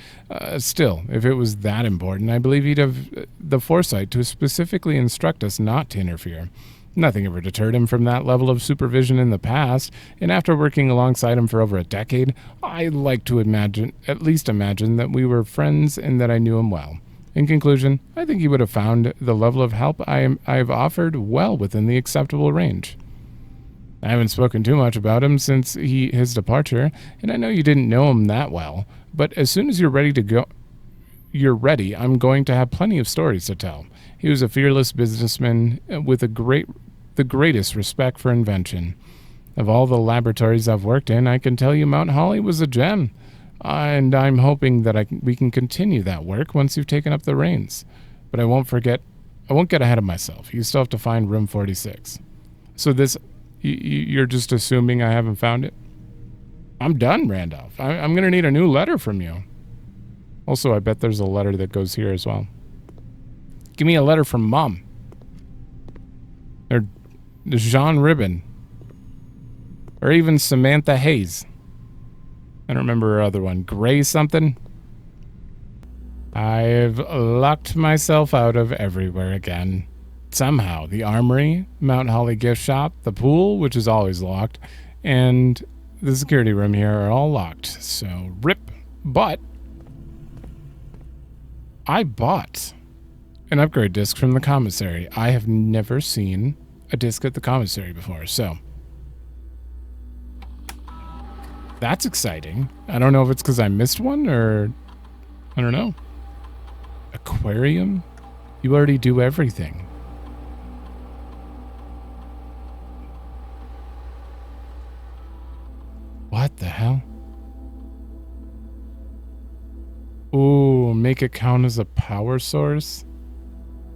Still, if it was that important, I believe he'd have the foresight to specifically instruct us not to interfere. Nothing ever deterred him from that level of supervision in the past, and after working alongside him for over a decade, I like to at least imagine that we were friends and that I knew him well. In conclusion, I think he would have found the level of help I've offered well within the acceptable range. I haven't spoken too much about him since his departure, and I know you didn't know him that well, but as soon as you're ready, I'm going to have plenty of stories to tell. He was a fearless businessman with the greatest respect for invention. Of all the laboratories I've worked in, I can tell you Mount Holly was a gem. And I'm hoping that we can continue that work once you've taken up the reins. But I won't get ahead of myself. You still have to find room 46. So you're just assuming I haven't found it? I'm done, Randolph. I'm going to need a new letter from you. Also, I bet there's a letter that goes here as well. Give me a letter from Mom. Or Jean Ribbon. Or even Samantha Hayes. I don't remember her other one. Gray something? I've locked myself out of everywhere again. Somehow. The armory, Mount Holly gift shop, the pool, which is always locked, and the security room here are all locked. So, rip. But I bought an upgrade disc from the commissary. I have never seen a disc at the commissary before, so that's exciting. I don't know if it's because I missed one or I don't know. Aquarium? You already do everything. What the hell? Ooh, make it count as a power source?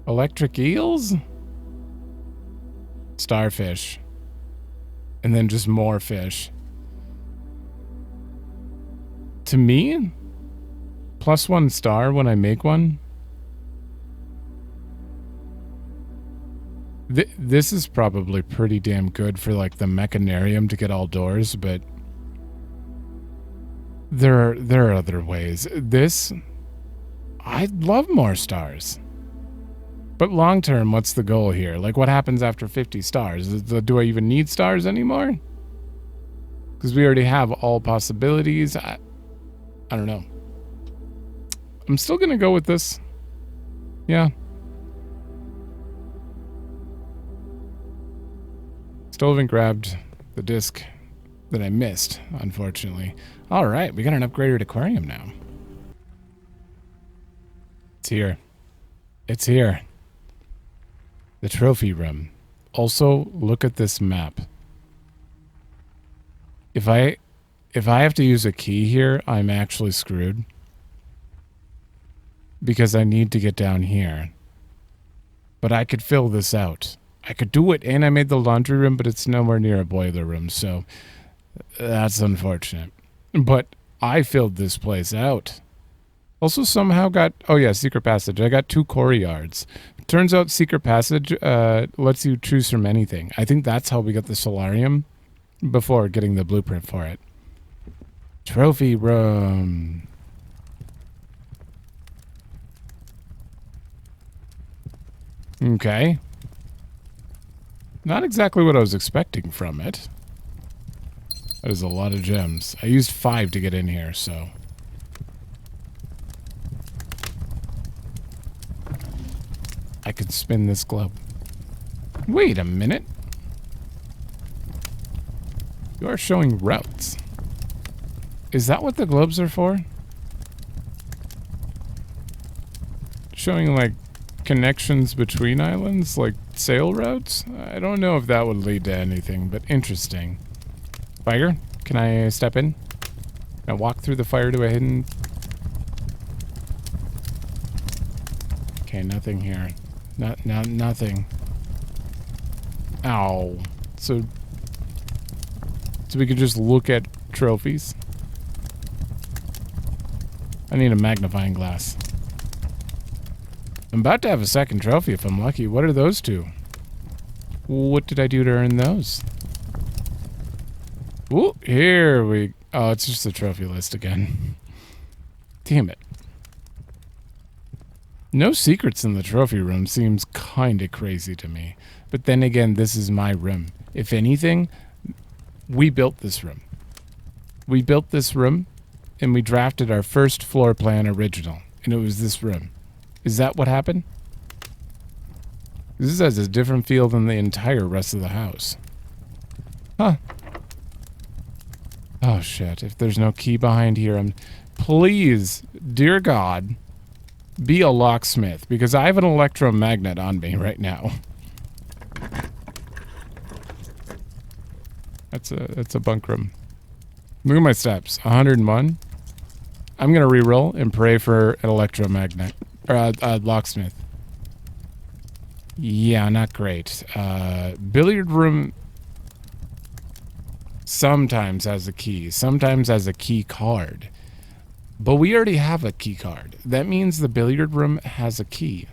Electric eels? Starfish. And then just more fish. To me, +1 star when I make one. This is probably pretty damn good for like the mechanarium to get all doors, but there are other ways. I'd love more stars. But long term, what's the goal here? Like, what happens after 50 stars? Do I even need stars anymore? Because we already have all possibilities. I don't know. I'm still going to go with this. Yeah. Still haven't grabbed the disc that I missed, unfortunately. All right, we got an upgraded aquarium now. It's here. It's here. The trophy room. Also, look at this map. If I have to use a key here, I'm actually screwed. Because I need to get down here. But I could fill this out. I could do it, and I made the laundry room, but it's nowhere near a boiler room, so that's unfortunate. But I filled this place out. Also somehow got, oh yeah, secret passage. I got 2 core yards. Turns out secret passage lets you choose from anything. I think that's how we got the solarium before getting the blueprint for it. Trophy room. Okay. Not exactly what I was expecting from it. That is a lot of gems. I used 5 to get in here, so. I could spin this globe. Wait a minute. You are showing routes. Is that what the globes are for? Showing, like, connections between islands? Like, sail routes? I don't know if that would lead to anything, but interesting. Fire? Can I step in? Can I walk through the fire to a hidden... Okay, nothing here. Nothing. Ow. So we could just look at trophies? I need a magnifying glass. I'm about to have a second trophy if I'm lucky. What are those 2? What did I do to earn those? Ooh, here we... Oh, it's just a trophy list again. Damn it. No secrets in the trophy room seems kind of crazy to me. But then again, this is my room. If anything, we built this room. We built this room, and we drafted our first floor plan original. And it was this room. Is that what happened? This has a different feel than the entire rest of the house. Huh. Oh, shit. If there's no key behind here, please, dear God, be a locksmith, because I have an electromagnet on me right now. That's a bunk room. Look at my steps. 101. I'm going to reroll and pray for an electromagnet. Or a locksmith. Yeah, not great. Billiard room sometimes has a key. Sometimes has a key card. But we already have a key card. That means the billiard room has a key.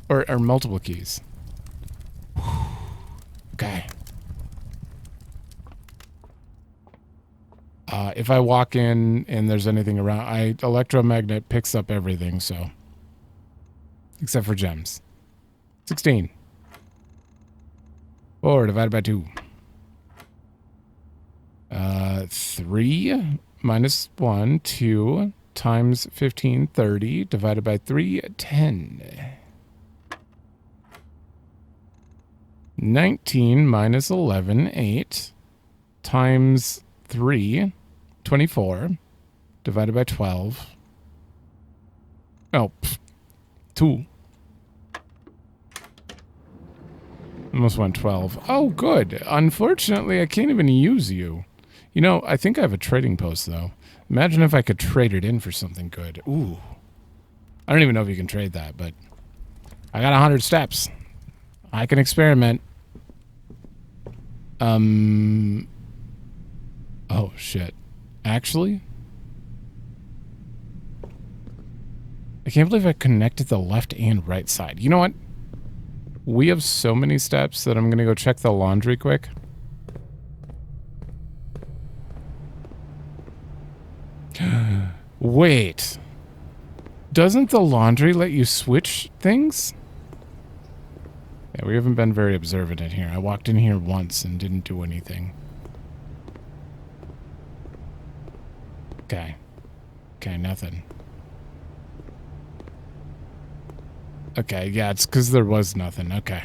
Or multiple keys. Okay. If I walk in and there's anything around, electromagnet picks up everything, so. Except for gems. 16. 4 divided by 2. 3 minus 1, 2 times 15, 30 divided by 3, 10. 19 minus 11, 8 times 3, 24 divided by 12. Oh, 2. Almost went 12. Oh, good. Unfortunately, I can't even use you. You know, I think I have a trading post, though. Imagine if I could trade it in for something good. Ooh. I don't even know if you can trade that, but I got 100 steps. I can experiment. Oh, shit. Actually? I can't believe I connected the left and right side. You know what? We have so many steps that I'm going to go check the laundry quick. Wait. Doesn't the laundry let you switch things? Yeah, we haven't been very observant in here. I walked in here once and didn't do anything. Okay. Okay, nothing. Okay, yeah, it's because there was nothing. Okay.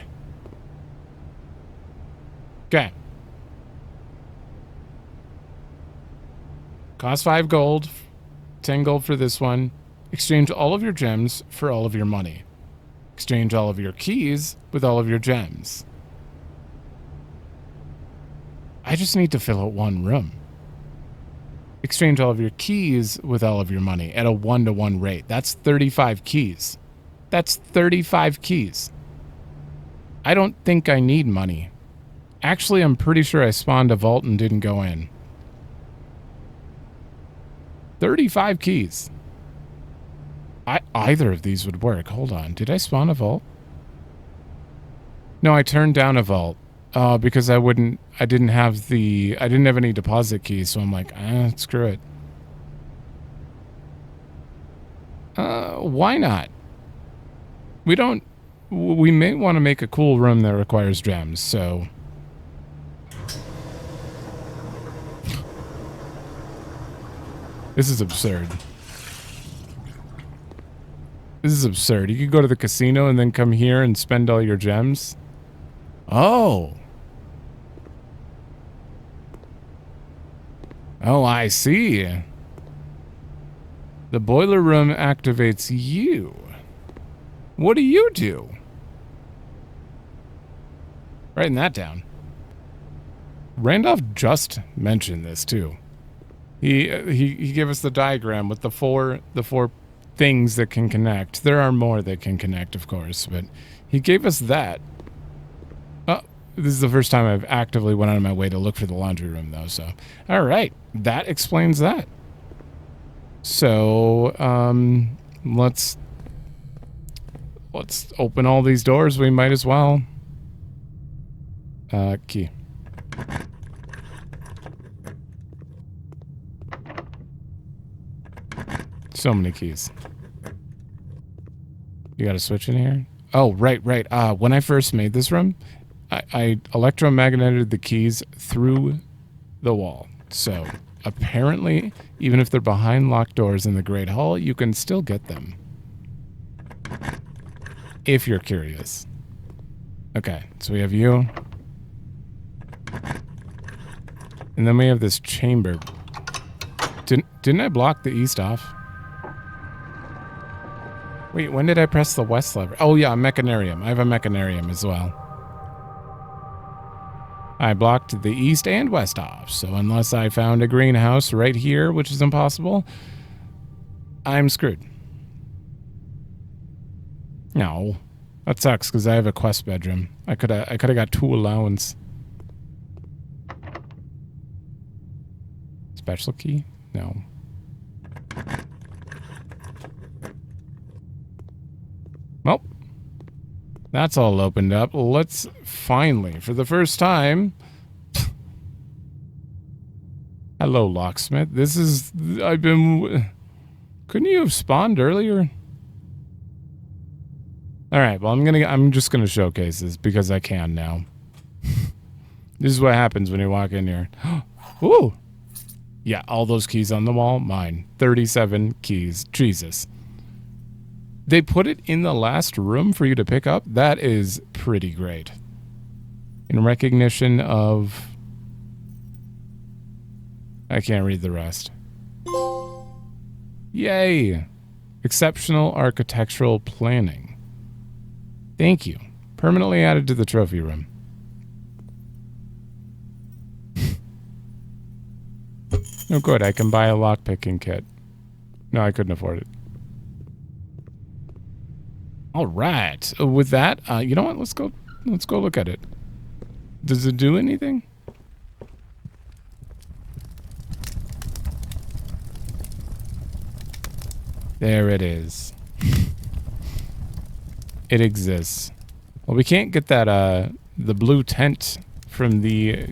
Okay. Cost 5 gold. 10 gold for this one. Exchange all of your gems for all of your money. Exchange all of your keys with all of your gems. I just need to fill out one room. Exchange all of your keys with all of your money at a 1-to-1 rate. That's 35 keys. That's 35 keys. I don't think I need money. Actually, I'm pretty sure I spawned a vault and didn't go in. 35 keys. Either of these would work. Hold on. Did I spawn a vault? No, I turned down a vault. Because I didn't have any deposit keys, so I'm like, screw it. Why not? We may want to make a cool room that requires gems, so. This is absurd. This is absurd. You could go to the casino and then come here and spend all your gems. Oh. Oh, I see. The boiler room activates you. What do you do? Writing that down. Randolph just mentioned this too. He gave us the diagram with the four things that can connect. There are more that can connect, of course, but he gave us that. This is the first time I've actively went out of my way to look for the laundry room, though, so. All right. That explains that. So, let's open all these doors. We might as well. Key. So many keys. You got a switch in here? Oh, right. When I first made this room, I electromagneted the keys through the wall. So apparently, even if they're behind locked doors in the Great Hall, you can still get them. If you're curious. Okay, so we have you. And then we have this chamber. Didn't I block the east off? Wait, when did I press the west lever? Oh yeah, a mechanarium. I have a mechanarium as well. I blocked the east and west off, so unless I found a greenhouse right here, which is impossible, I'm screwed. No. That sucks, because I have a quest bedroom. I could have got 2 allowance. Special key? No. Well, that's all opened up. Let's finally, for the first time... Hello, locksmith. This is... Couldn't you have spawned earlier? Alright, well, I'm just gonna showcase this because I can now. This is what happens when you walk in here. Ooh! Yeah, all those keys on the wall, mine. 37 keys. Jesus. They put it in the last room for you to pick up? That is pretty great. In recognition of... I can't read the rest. Yay! Exceptional architectural planning. Thank you. Permanently added to the trophy room. Oh good, I can buy a lockpicking kit. No, I couldn't afford it. Alright. With that, you know what? Let's go look at it. Does it do anything? There it is. It exists. Well, we can't get that, the blue tent from the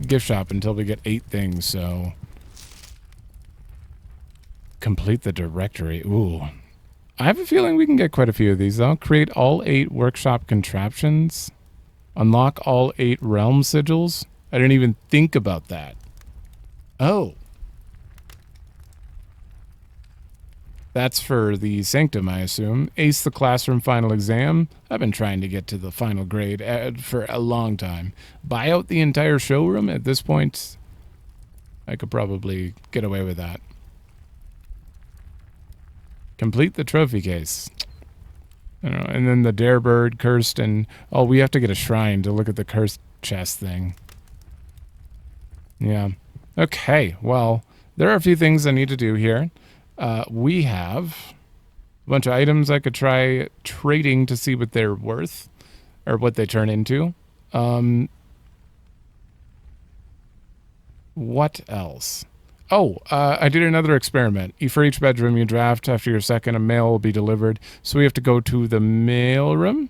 gift shop until we get 8 things, so... Complete the directory. Ooh. I have a feeling we can get quite a few of these, though. Create all 8 workshop contraptions. Unlock all 8 realm sigils. I didn't even think about that. Oh. That's for the sanctum, I assume. Ace the classroom final exam. I've been trying to get to the final grade for a long time. Buy out the entire showroom? At this point, I could probably get away with that. Complete the trophy case. I don't know. And then the Darebird, cursed, and... Oh, we have to get a shrine to look at the cursed chest thing. Yeah. Okay, well, there are a few things I need to do here. We have a bunch of items I could try trading to see what they're worth. Or what they turn into. What else? Oh, I did another experiment. For each bedroom you draft, after your second, a mail will be delivered. So we have to go to the mailroom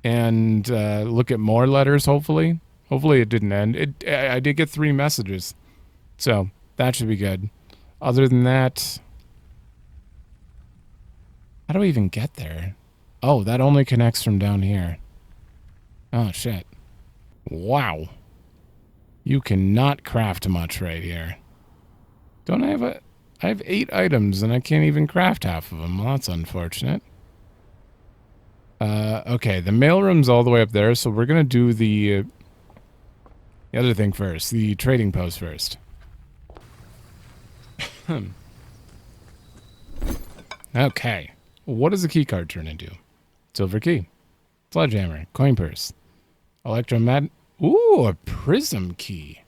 and look at more letters, hopefully. Hopefully it didn't end. I did get 3 messages. So that should be good. Other than that... How do I even get there? Oh, that only connects from down here. Oh, shit. Wow. You cannot craft much right here. Don't I have a... I have 8 items and I can't even craft half of them. Well, that's unfortunate. Okay, the mailroom's all the way up there, so we're gonna do the other thing first. The trading post first. Okay. What does a key card turn into? Silver key. Sledgehammer. Coin purse. Electromag... Ooh, a prism key.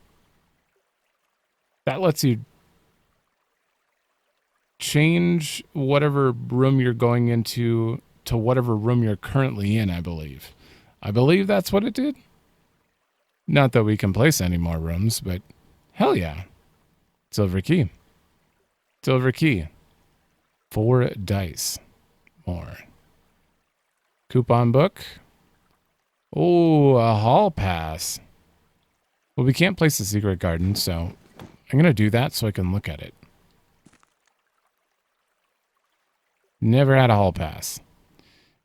That lets you change whatever room you're going into to whatever room you're currently in, I believe. I believe that's what it did. Not that we can place any more rooms, but hell yeah. Silver key. Silver key. 4 dice. More. Coupon book. Oh, a hall pass. Well, we can't place the secret garden, so I'm going to do that so I can look at it. Never had a hall pass.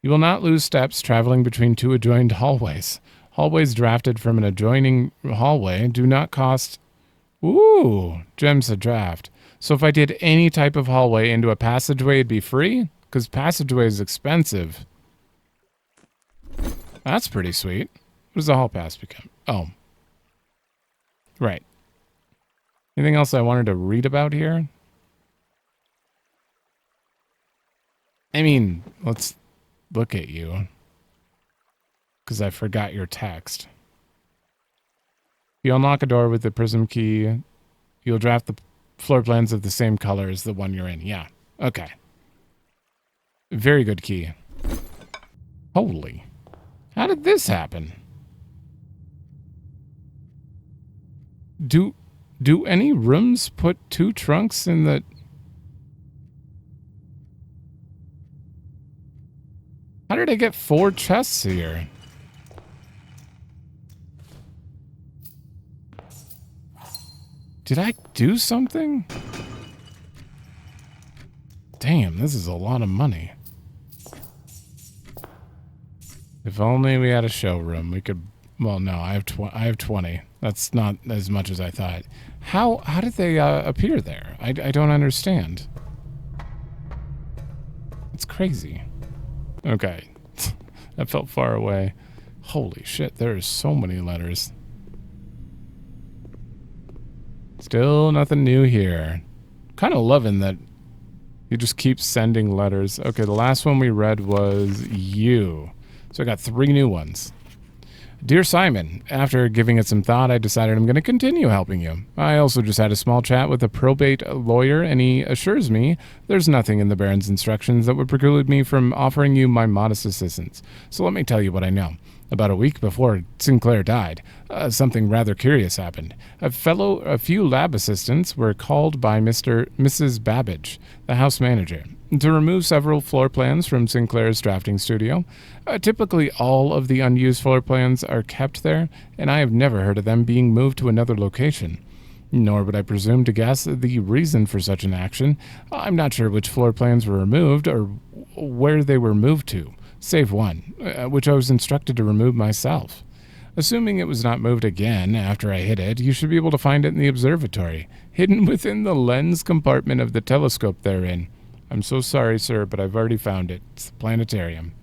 You will not lose steps traveling between two adjoined hallways. Hallways drafted from an adjoining hallway do not cost... Ooh, gems a draft. So if I did any type of hallway into a passageway, it'd be free? Because passageway is expensive. That's pretty sweet. What does the hall pass become? Oh. Right. Anything else I wanted to read about here? I mean, let's look at you. Because I forgot your text. You unlock a door with the prism key. You'll draft the floor plans of the same color as the one you're in. Yeah. Okay. Very good key. Holy. How did this happen? Do any rooms put two trunks in the... How did I get 4 chests here? Did I do something? Damn, this is a lot of money. If only we had a showroom, we could... Well, no, I have 20. That's not as much as I thought. How did they appear there? I don't understand. It's crazy. Okay. That felt far away. Holy shit, there are so many letters. Still nothing new here. Kind of loving that you just keep sending letters. Okay, the last one we read was you. So I got 3 new ones. Dear Simon, after giving it some thought, I decided I'm going to continue helping you. I also just had a small chat with a probate lawyer, and he assures me there's nothing in the Baron's instructions that would preclude me from offering you my modest assistance. So let me tell you what I know. About a week before Sinclair died, something rather curious happened. A few lab assistants were called by Mrs. Babbage, the house manager, to remove several floor plans from Sinclair's drafting studio. Typically, all of the unused floor plans are kept there, and I have never heard of them being moved to another location. Nor would I presume to guess the reason for such an action. I'm not sure which floor plans were removed or where they were moved to, save one, which I was instructed to remove myself. Assuming it was not moved again after I hit it, you should be able to find it in the observatory, hidden within the lens compartment of the telescope therein. I'm so sorry, sir, but I've already found it. It's the planetarium.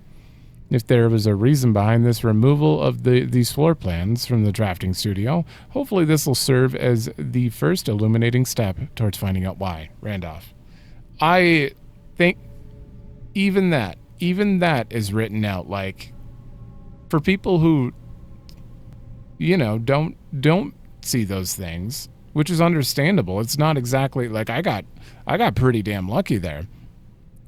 If there was a reason behind this removal of these floor plans from the drafting studio, hopefully this will serve as the first illuminating step towards finding out why. Randolph. I think even that is written out like for people who, you know, don't see those things, which is understandable. It's not exactly like I got pretty damn lucky there.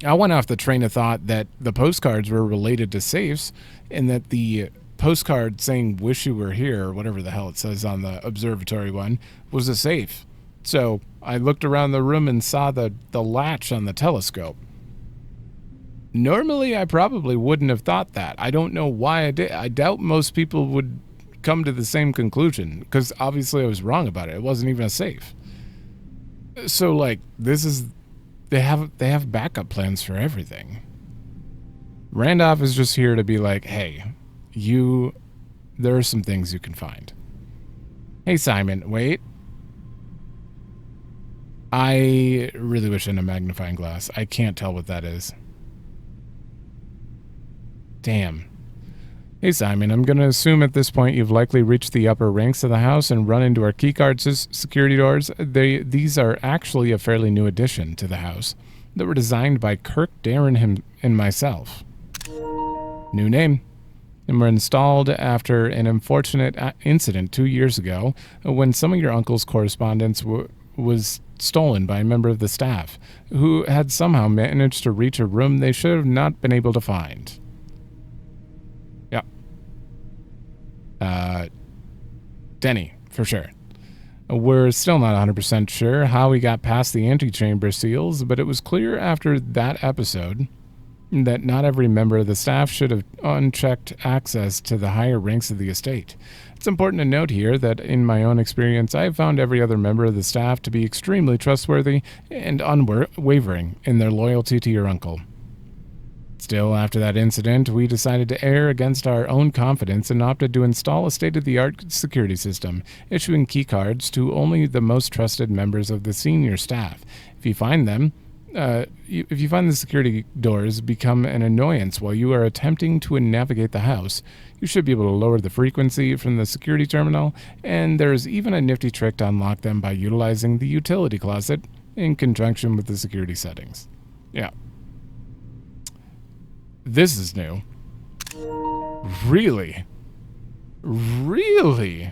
I went off the train of thought that the postcards were related to safes and that the postcard saying wish you were here, or whatever the hell it says on the observatory one, was a safe. So I looked around the room and saw the latch on the telescope. Normally, I probably wouldn't have thought that. I don't know why I did. I doubt most people would come to the same conclusion because obviously I was wrong about it. It wasn't even a safe. So like this is... They have backup plans for everything. Randolph is just here to be like, hey, there are some things you can find. Hey, Simon, wait. I really wish I had a magnifying glass. I can't tell what that is. Damn. Hey, Simon, I'm going to assume at this point you've likely reached the upper ranks of the house and run into our keycard security doors. These are actually a fairly new addition to the house that were designed by Kirk, Darren, and myself. New name. And were installed after an unfortunate incident 2 years ago when some of your uncle's correspondence was stolen by a member of the staff who had somehow managed to reach a room they should have not been able to find. Denny, for sure. We're still not 100% sure how we got past the antechamber seals, but it was clear after that episode that not every member of the staff should have unchecked access to the higher ranks of the estate. It's important to note here that in my own experience, I have found every other member of the staff to be extremely trustworthy and unwavering in their loyalty to your uncle. Still, after that incident, we decided to err against our own confidence and opted to install a state-of-the-art security system, issuing keycards to only the most trusted members of the senior staff. If you find the security doors become an annoyance while you are attempting to navigate the house, you should be able to lower the frequency from the security terminal, and there's even a nifty trick to unlock them by utilizing the utility closet in conjunction with the security settings. Yeah. This is new. Really? Really?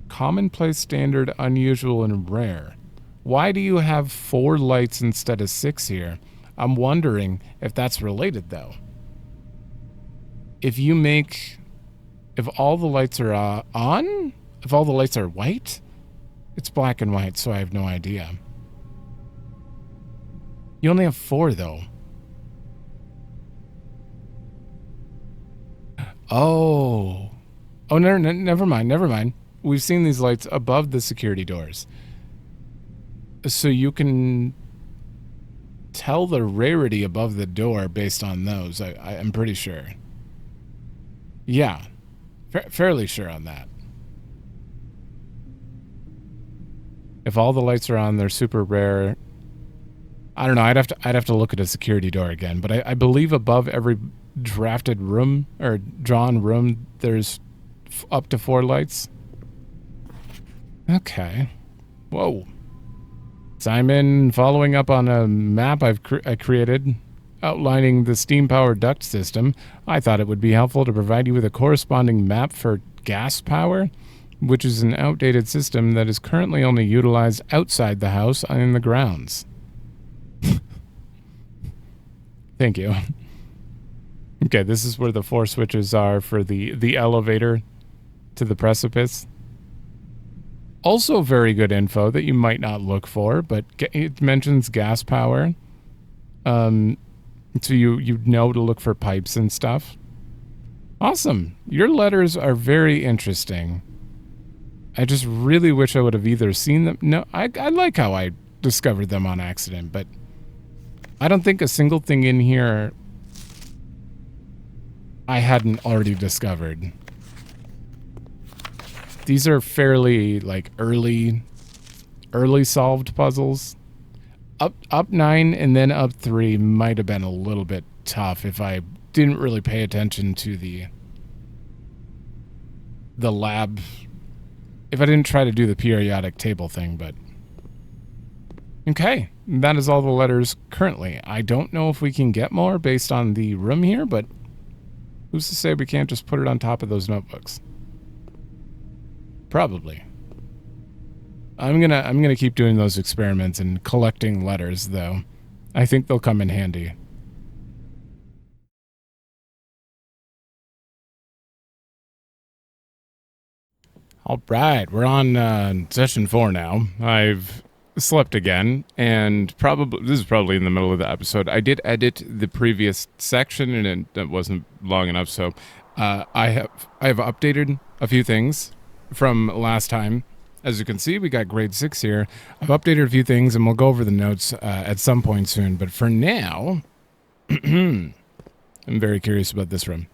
Commonplace, standard, unusual, and rare. Why do you have 4 lights instead of 6 here? I'm wondering if that's related, though. If all the lights are on? If all the lights are white? It's black and white, so I have no idea. You only have 4, though. Oh. Oh, never mind. We've seen these lights above the security doors. So you can tell the rarity above the door based on those, I'm pretty sure. Yeah. Fairly sure on that. If all the lights are on, they're super rare. I don't know. I'd have to look at a security door again. But I believe above every drafted room or drawn room, there's up to 4 lights. Okay. Whoa. Simon, following up on a map I created outlining the steam-powered duct system, I thought it would be helpful to provide you with a corresponding map for gas power, which is an outdated system that is currently only utilized outside the house and in the grounds. Thank you. Okay, this is where the 4 switches are for the elevator to the precipice. Also very good info that you might not look for, but it mentions gas power. So you know to look for pipes and stuff. Awesome. Your letters are very interesting. I just really wish I would have either seen them. No, I like how I discovered them on accident, but I don't think a single thing in here I hadn't already discovered. These are fairly like early solved puzzles. Up 9 and then up 3 might have been a little bit tough if I didn't really pay attention to the lab. If I didn't try to do the periodic table thing, but okay, that is all the letters currently. I don't know if we can get more based on the room here, but who's to say we can't just put it on top of those notebooks? Probably. I'm gonna keep doing those experiments and collecting letters, though. I think they'll come in handy. All right, we're on session 4 now. I've slept again, and this is probably in the middle of the episode. I did edit the previous section, and it wasn't long enough, so I have updated a few things from last time. As you can see, we got grade 6 here. I've updated a few things, and we'll go over the notes at some point soon. But for now, I'm very curious about this room.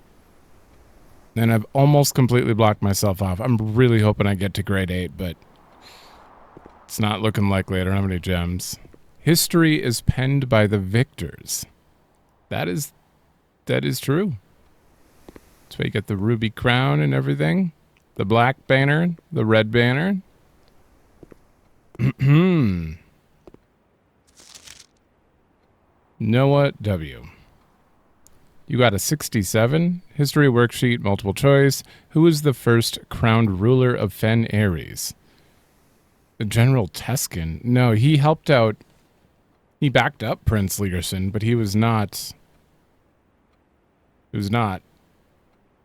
And I've almost completely blocked myself off. I'm really hoping I get to grade 8, but it's not looking likely. I don't have any gems. History is penned by the victors. That is true. That's why you get the ruby crown and everything. The black banner, the red banner. Noah W. You got a 67. History worksheet, multiple choice. Who was the first crowned ruler of Fen Ares? General Teskin. No, he helped out. He backed up Prince Learson, but he was not. He was not.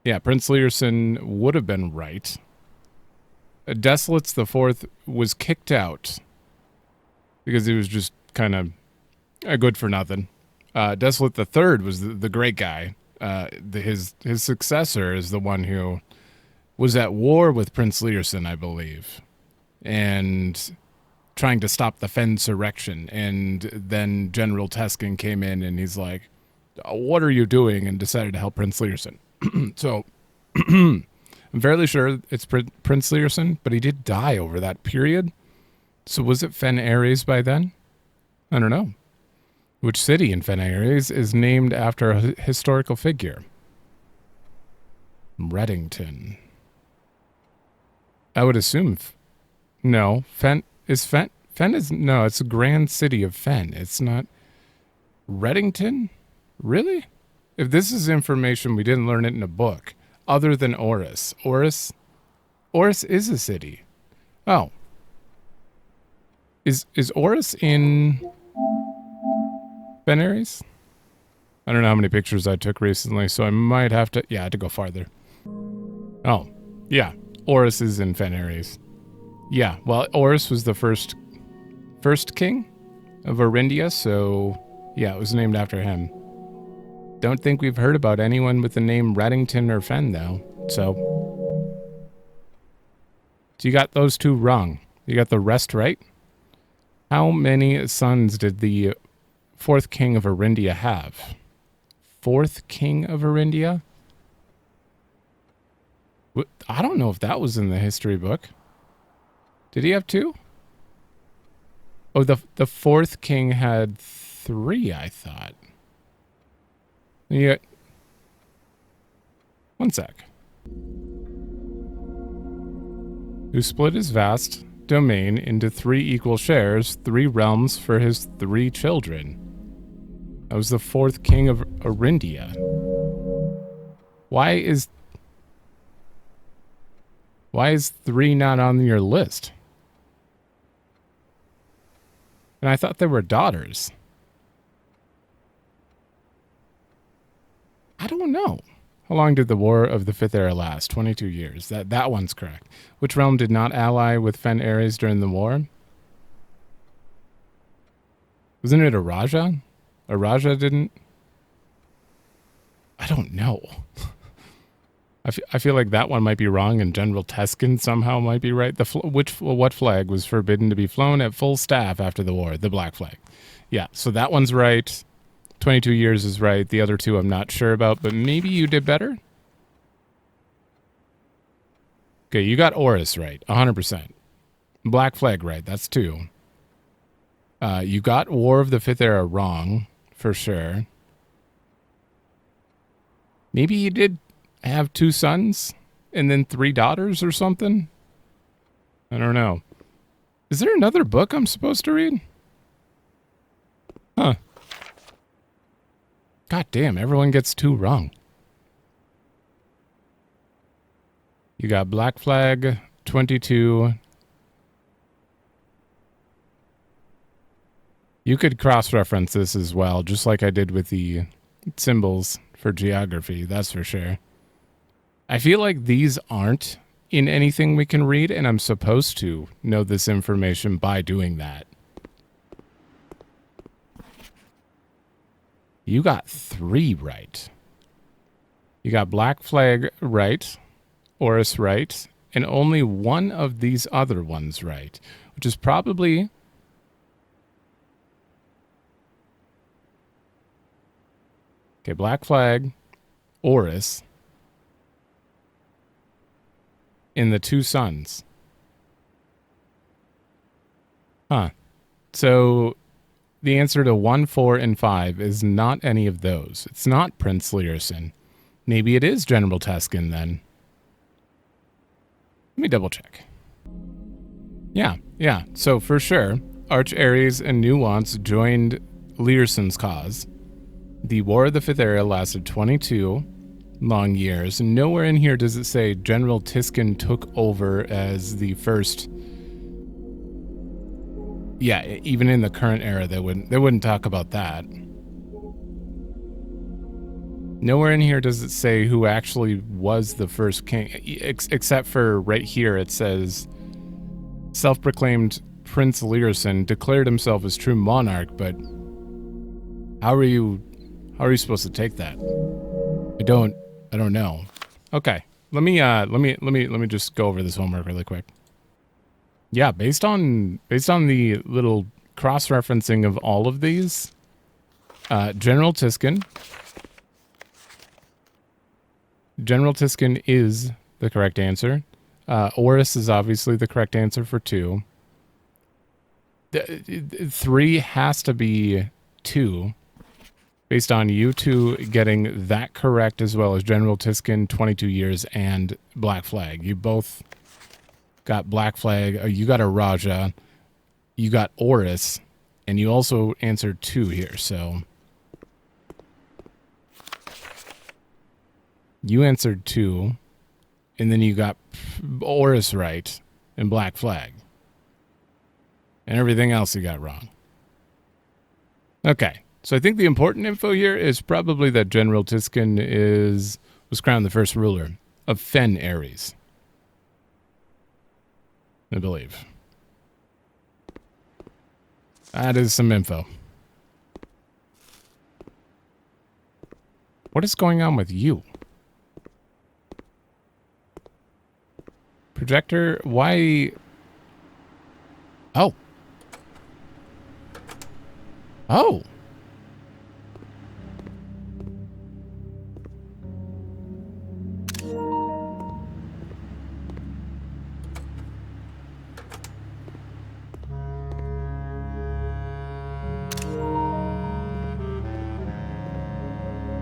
Yeah, Prince Learson would have been right. Desolates the Fourth was kicked out because he was just kind of good for nothing. Desolate the Third was the great guy. His successor is the one who was at war with Prince Learson, I believe. and trying to stop the Fensurrection. And then General Teskin came in and he's like, what are you doing? And decided to help Prince Learson. So I'm fairly sure it's Prince Learson, but he did die over that period. So was it Fen Ares by then? I don't know. Which city in Fen Ares is named after a historical figure? Reddington. I would assume. No. Fen is. No, it's a grand city of Fen. It's not. Reddington? Really? If this is information, we didn't learn it in a book. Other than Oris. Oris is a city. Oh. Is Oris in Fen Ares? I don't know how many pictures I took recently, so I might have to... Yeah, I had to go farther. Oh. Yeah. Oris is in Fen Ares. Yeah, well, Oris was the first king of Orindia, so yeah, it was named after him. Don't think we've heard about anyone with the name Reddington or Fen, though, so you got those two wrong. You got the rest right. How many sons did the fourth king of Orindia have? Fourth king of Orindia? I don't know if that was in the history book. Did he have two? Oh, the fourth king had three, I thought. Yeah. One sec. Who split his vast domain into 3 equal shares, 3 realms for his 3 children. That was the fourth king of Orindia. Why is 3 not on your list? And I thought they were daughters. I don't know. How long did the War of the Fifth Era last? 22 years. That one's correct. Which realm did not ally with Fen Ares during the war? Wasn't it Araja? Araja didn't? I don't know. I feel like that one might be wrong, and General Teskin somehow might be right. What flag was forbidden to be flown at full staff after the war? The black flag. Yeah, so that one's right. 22 years is right. The other two I'm not sure about, but maybe you did better? Okay, you got Oris right, 100%. Black flag right, that's 2. You got War of the Fifth Era wrong, for sure. Maybe you did have 2 sons and then 3 daughters or something? I don't know. Is there another book I'm supposed to read? Huh. God damn, everyone gets 2 wrong. You got Black Flag, 22. You could cross-reference this as well, just like I did with the symbols for geography, that's for sure. I feel like these aren't in anything we can read, and I'm supposed to know this information by doing that. You got 3 right. You got Black Flag right, Oris right, and only one of these other ones right, which is probably... Okay, Black Flag, Oris, in the 2 sons. Huh. So the answer to 1, 4, and 5 is not any of those. It's not Prince Learson. Maybe it is General Teskin then. Let me double check. Yeah. So for sure, Arch Ares and Nuance joined Learson's cause. The War of the Fifth Era lasted 22 long years. Nowhere in here does it say General Teskin took over as the first. Yeah, even in the current era, they wouldn't talk about that. Nowhere in here does it say who actually was the first king, except for right here it says self-proclaimed Prince Learson declared himself as true monarch, but how are you supposed to take that? I don't know. Okay. Let me just go over this homework really quick. Yeah, based on the little cross-referencing of all of these, General Tiskin is the correct answer. Oris is obviously the correct answer for 2. 3 has to be 2, based on you two getting that correct, as well as General Tiskin, 22 years, and Black Flag. You both got Black Flag. You got a Raja. You got Oris. And you also answered 2 here, so... You answered 2, and then you got Oris right and Black Flag. And everything else you got wrong. Okay, so I think the important info here is probably that General Tiskin was crowned the first ruler of Fen Ares. I believe. That is some info. What is going on with you? Projector, why? Oh. Oh.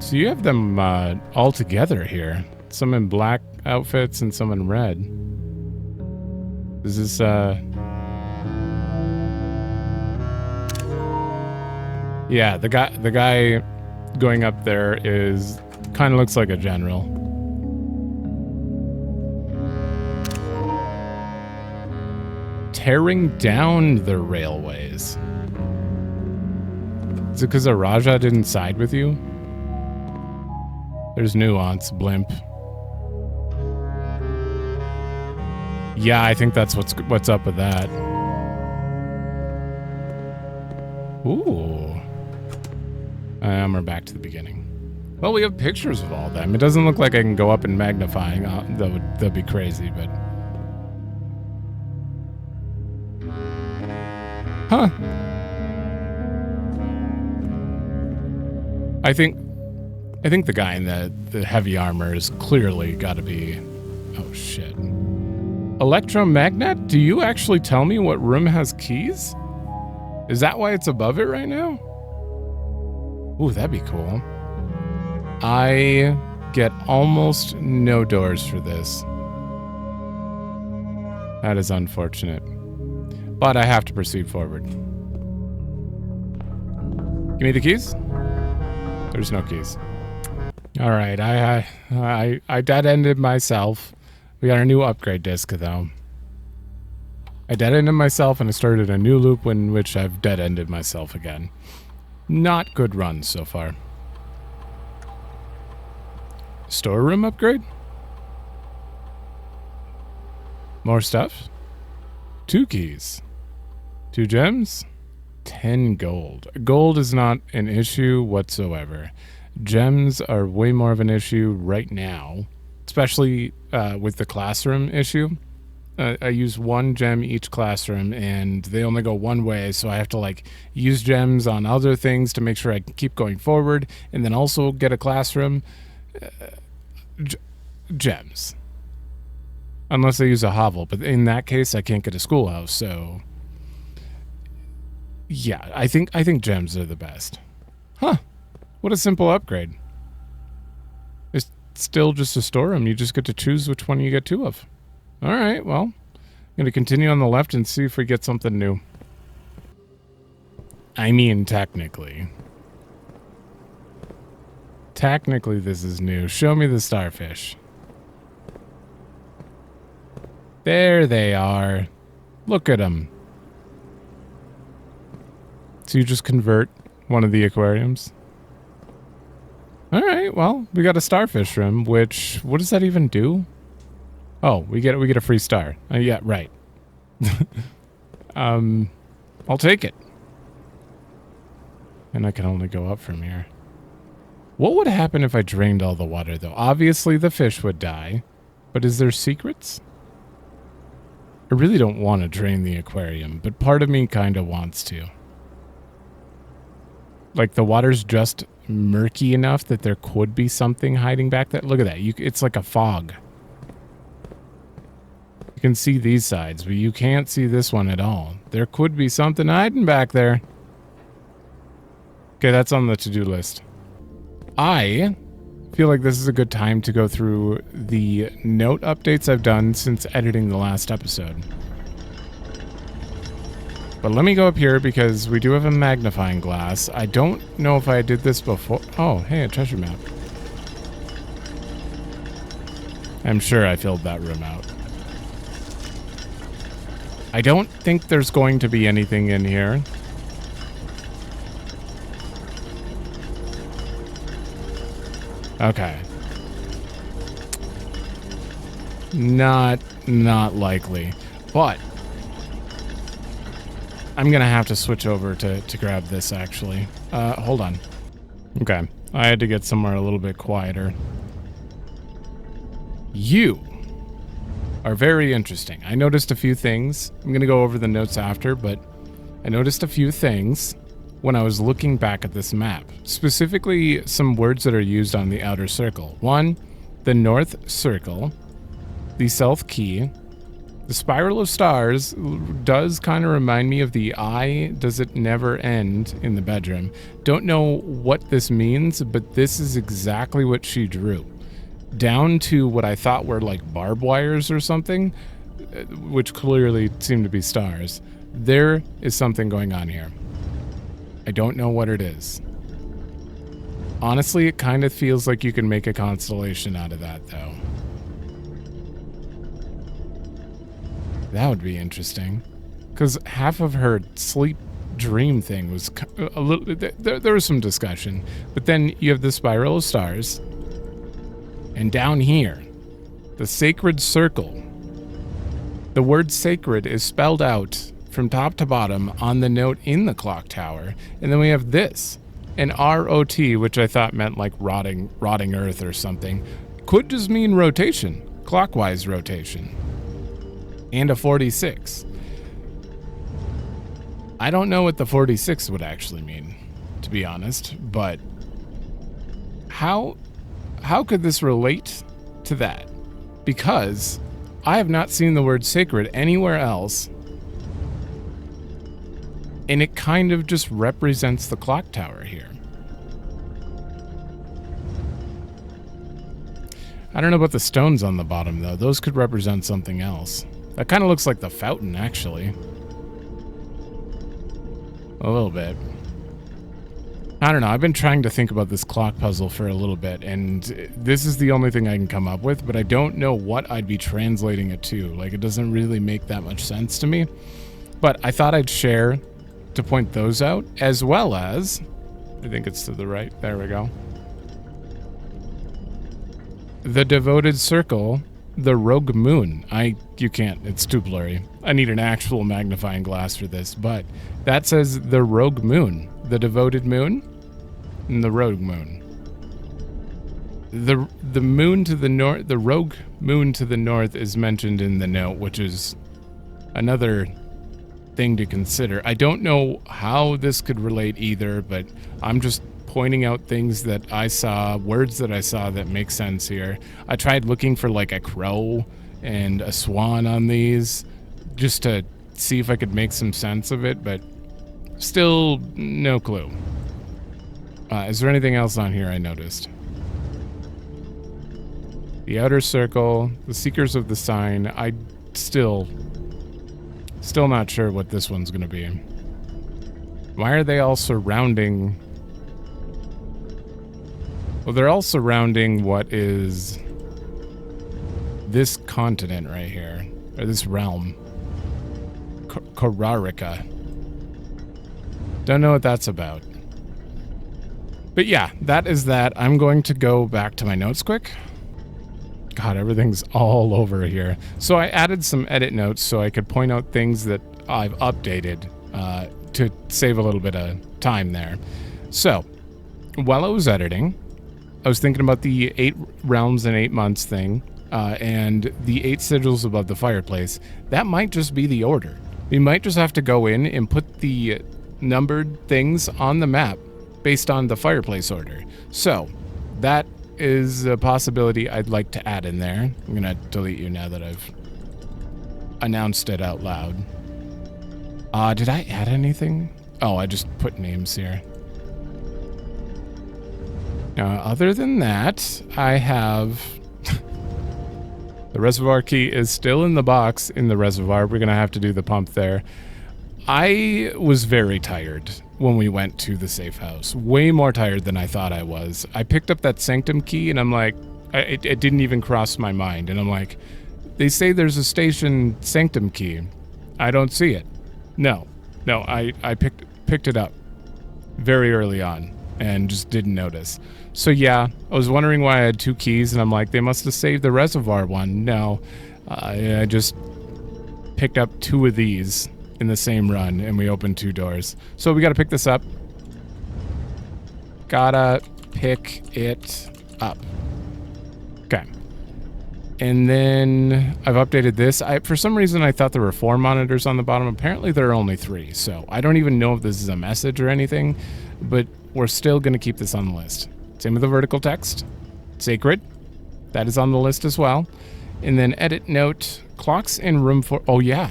So you have them all together here. Some in black outfits and some in red. Is this yeah, the guy going up there is kind of looks like a general. Tearing down the railways. Is it because the Raja didn't side with you? There's nuance, blimp. Yeah, I think that's what's up with that. Ooh. We're back to the beginning. Well, we have pictures of all of them. It doesn't look like I can go up in magnifying. That'd be crazy, but... Huh. I think the guy in the heavy armor is clearly got to be... Oh, shit. Electromagnet? Do you actually tell me what room has keys? Is that why it's above it right now? Ooh, that'd be cool. I get almost no doors for this. That is unfortunate. But I have to proceed forward. Give me the keys? There's no keys. Alright, I dead-ended myself. We got a new upgrade disc, though. I dead-ended myself and I started a new loop in which I've dead-ended myself again. Not good runs so far. Storeroom upgrade? More stuff? 2 keys. 2 gems? 10 gold. Gold is not an issue whatsoever. Gems are way more of an issue right now, especially with the classroom issue. I use 1 gem each classroom, and they only go one way, so I have to like use gems on other things to make sure I can keep going forward, and then also get a classroom. Gems. Unless I use a hovel, but in that case, I can't get a schoolhouse, so... Yeah, I think gems are the best. Huh. What a simple upgrade. It's still just a storeroom. You just get to choose which one you get 2 of. Alright, well. I'm going to continue on the left and see if we get something new. I mean, technically. Technically, this is new. Show me the starfish. There they are. Look at them. So you just convert one of the aquariums? Alright, well, we got a starfish room, which... What does that even do? Oh, we get a free star. Yeah, right. I'll take it. And I can only go up from here. What would happen if I drained all the water, though? Obviously, the fish would die. But is there secrets? I really don't want to drain the aquarium, but part of me kind of wants to. Like, the water's just murky enough that there could be something hiding back there. Look at that. It's like a fog. You can see these sides, but you can't see this one at all. There could be something hiding back there. Okay, that's on the to-do list. I feel like this is a good time to go through the note updates I've done since editing the last episode. But let me go up here because we do have a magnifying glass. I don't know if I did this before. Oh, hey, a treasure map. I'm sure I filled that room out. I don't think there's going to be anything in here. Okay. Not likely. But I'm going to have to switch over to grab this, actually. Hold on. Okay. I had to get somewhere a little bit quieter. You are very interesting. I noticed a few things. I'm going to go over the notes after, but I noticed a few things when I was looking back at this map. Specifically, some words that are used on the outer circle. One, the north circle, the south key. The spiral of stars does kind of remind me of the eye. Does it never end in the bedroom? Don't know what this means, but this is exactly what she drew. Down to what I thought were like barbed wires or something, which clearly seem to be stars. There is something going on here. I don't know what it is. Honestly, it kind of feels like you can make a constellation out of that, though. That would be interesting. Because half of her sleep dream thing was a little... There was some discussion. But then you have the spiral of stars. And down here, the sacred circle. The word sacred is spelled out from top to bottom on the note in the clock tower. And then we have this, an ROT, which I thought meant like rotting earth or something. Could just mean rotation, clockwise rotation. And a 46. I don't know what the 46 would actually mean, to be honest, but how could this relate to that? Because I have not seen the word sacred anywhere else, and it kind of just represents the clock tower here. I don't know about the stones on the bottom, though. Those could represent something else. That kind of looks like the fountain, actually. A little bit. I don't know. I've been trying to think about this clock puzzle for a little bit, and this is the only thing I can come up with, but I don't know what I'd be translating it to. Like, it doesn't really make that much sense to me. But I thought I'd share to point those out, as well as... I think it's to the right. There we go. The devoted circle... The rogue moon. You can't. It's too blurry. I need an actual magnifying glass for this, but that says the rogue moon. The devoted moon and the rogue moon. The moon to the north, the rogue moon to the north is mentioned in the note, which is another thing to consider. I don't know how this could relate either, but I'm just pointing out things that I saw, words that I saw that make sense here. I tried looking for like a crow and a swan on these just to see if I could make some sense of it, but still no clue. Is there anything else on here I noticed? The outer circle, the seekers of the sign. I still not sure what this one's going to be. Why are they all surrounding... Well, they're all surrounding what is this continent right here, or this realm. Korarika. Don't know what that's about. But yeah, that is that. I'm going to go back to my notes quick. God, everything's all over here. So I added some edit notes so I could point out things that I've updated to save a little bit of time there. So, while I was editing, I was thinking about the 8 realms in 8 months thing, and the 8 sigils above the fireplace, that might just be the order. We might just have to go in and put the numbered things on the map based on the fireplace order. So that is a possibility I'd like to add in there. I'm going to delete you now that I've announced it out loud. Did I add anything? Oh, I just put names here. Now, other than that, I have... the reservoir key is still in the box in the reservoir. We're going to have to do the pump there. I was very tired when we went to the safe house. Way more tired than I thought I was. I picked up that sanctum key and I'm like, it didn't even cross my mind. And I'm like, they say there's a station sanctum key. I don't see it. No, I picked it up very early on and just didn't notice. So yeah, I was wondering why I had 2 keys and I'm like, they must have saved the reservoir one. No, I just picked up 2 of these in the same run and we opened 2 doors. So we gotta pick this up. Gotta pick it up. Okay. And then I've updated this. For some reason, I thought there were 4 monitors on the bottom. Apparently, there are only 3. So I don't even know if this is a message or anything, but we're still going to keep this on the list. Same with the vertical text. Sacred. That is on the list as well. And then edit note. Clocks in room 4. Oh, yeah.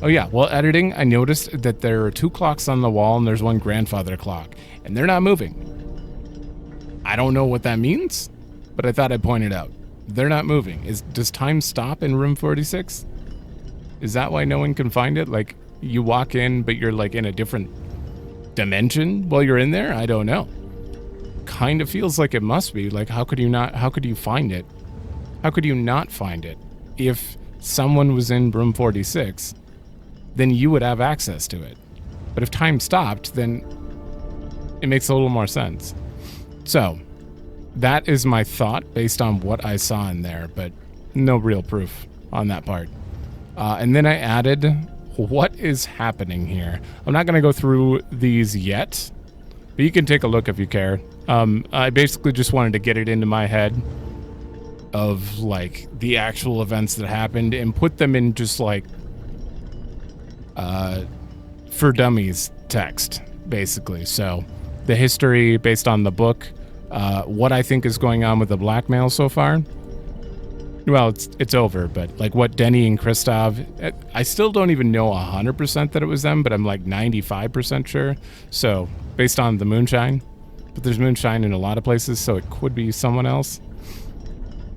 Oh, yeah. While editing, I noticed that there are 2 clocks on the wall and there's 1 grandfather clock. And they're not moving. I don't know what that means, but I thought I'd point it out. They're not moving. Does time stop in room 46? Is that why no one can find it? Like, you walk in, but you're like in a different dimension while you're in there? I don't know. Kind of feels like it must be. Like, how could you find it? How could you not find it? If someone was in room 46, then you would have access to it. But if time stopped, then it makes a little more sense. So, that is my thought based on what I saw in there, but no real proof on that part. And then I added, what is happening here? I'm not going to go through these yet, but you can take a look if you care. I basically just wanted to get it into my head of like the actual events that happened and put them in just like for dummies text, basically. So the history based on the book, what I think is going on with the blackmail so far. Well, it's over, but like what Denny and Christoph, I still don't even know 100% that it was them, but I'm like 95% sure. So based on the moonshine, but there's moonshine in a lot of places, so it could be someone else.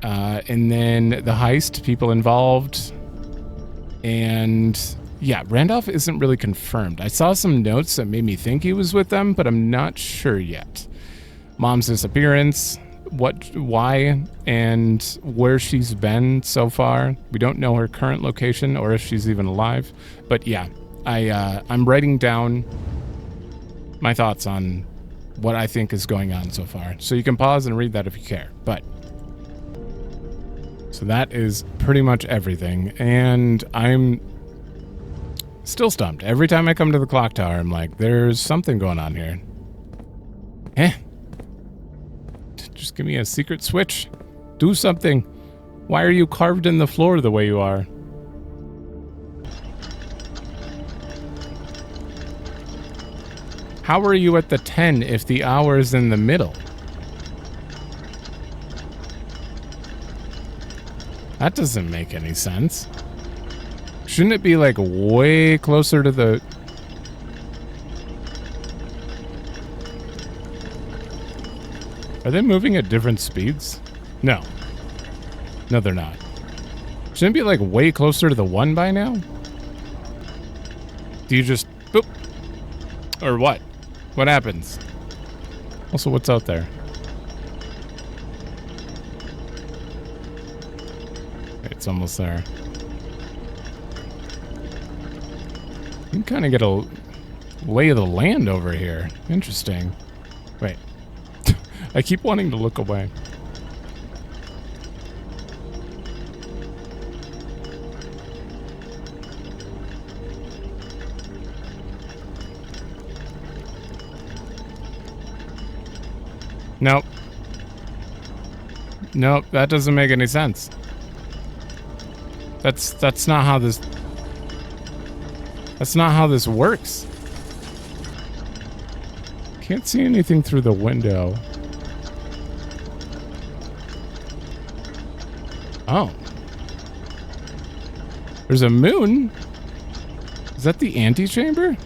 And then the heist, people involved, and yeah, Randolph isn't really confirmed. I saw some notes that made me think he was with them, but I'm not sure yet. Mom's disappearance, why, and where she's been so far. We don't know her current location or if she's even alive. But yeah, I'm writing down my thoughts on what I think is going on so far. So you can pause and read that if you care. But so that is pretty much everything. And I'm still stumped. Every time I come to the clock tower, I'm like, there's something going on here. Just give me a secret switch. Do something. Why are you carved in the floor the way you are? How are you at the 10 if the hour is in the middle? That doesn't make any sense. Shouldn't it be like way closer to the... Are they moving at different speeds? No. No, they're not. Shouldn't it be like way closer to the 1 by now? Do you just... boop? Or what? What happens? Also, what's out there? It's almost there. You can kind of get a lay of the land over here. Interesting. Wait. I keep wanting to look away. Nope. Nope, that doesn't make any sense. That's not how this... That's not how this works. Can't see anything through the window. Oh. There's a moon? Is that the antechamber?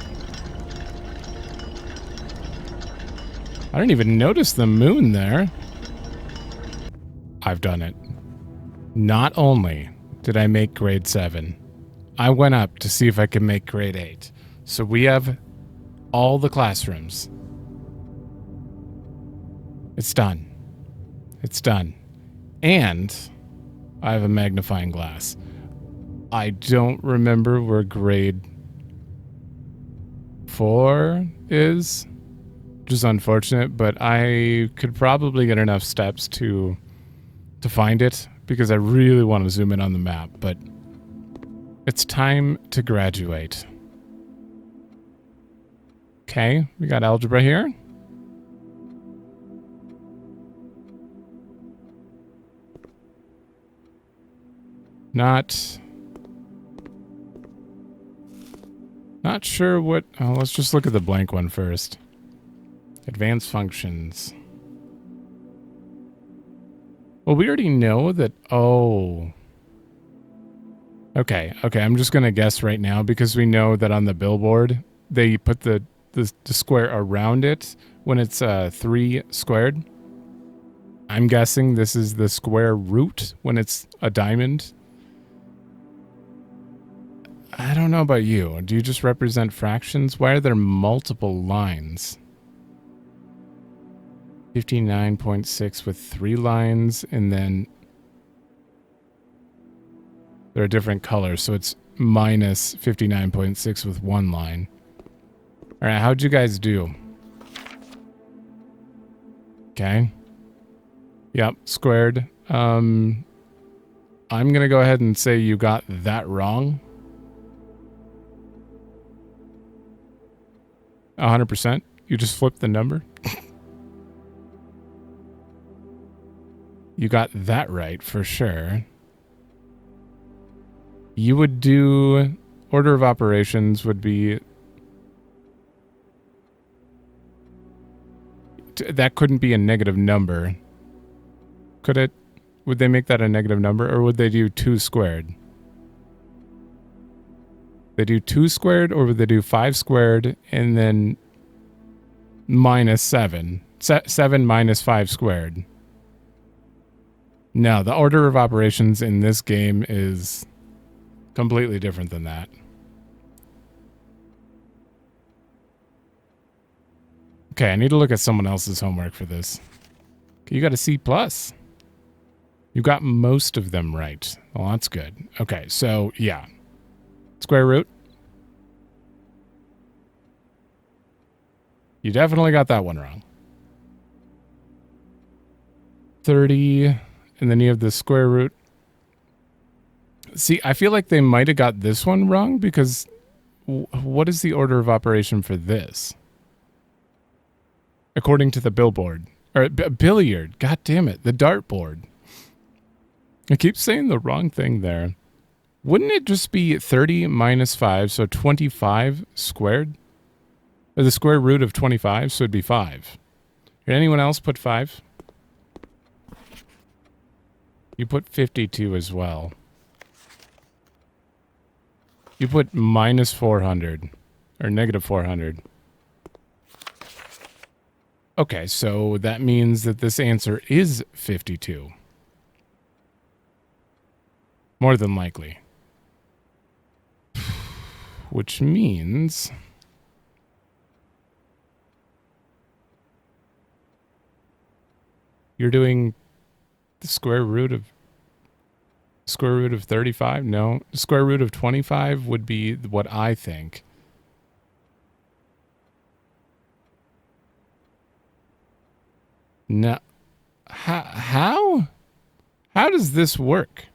I didn't even notice the moon there. I've done it. Not only did I make grade 7, I went up to see if I could make grade 8. So we have all the classrooms. It's done. It's done. And I have a magnifying glass. I don't remember where grade 4 is, which is unfortunate, but I could probably get enough steps to find it because I really want to zoom in on the map, but it's time to graduate. Okay, we got algebra here. Not sure what... Oh, let's just look at the blank one first. Advanced functions. Well, we already know that... Oh. Okay, I'm just going to guess right now because we know that on the billboard, they put the square around it when it's 3 squared. I'm guessing this is the square root when it's a diamond. I don't know about you. Do you just represent fractions? Why are there multiple lines? 59.6 with 3 lines, and then they're a different color, so it's minus 59.6 with 1 line. All right, how'd you guys do? Okay. Yep, squared. I'm going to go ahead and say you got that wrong. 100%. You just flipped the number. You got that right for sure. You would do... Order of operations would be... That couldn't be a negative number. Could it? Would they make that a negative number, or would they do 2 squared? They do 2 squared, or would they do 5 squared and then minus 7? 7 minus 5 squared. No, the order of operations in this game is completely different than that. Okay, I need to look at someone else's homework for this. Okay, you got a C+. You got most of them right. Well, that's good. Okay, so, yeah. Square root. You definitely got that one wrong. 30, and then you have the square root. See, I feel like they might have got this one wrong because what is the order of operation for this? According to the billboard. Or billiard. God damn it. The dartboard. I keep saying the wrong thing there. Wouldn't it just be 30 minus 5, so 25 squared? Or the square root of 25, so it'd be 5. Did anyone else put 5? You put 52 as well. You put minus 400. Or negative 400. Okay, so that means that this answer is 52. More than likely. Which means... You're doing the square root of 35? No. The square root of 25 would be what I think. No. How? How does this work?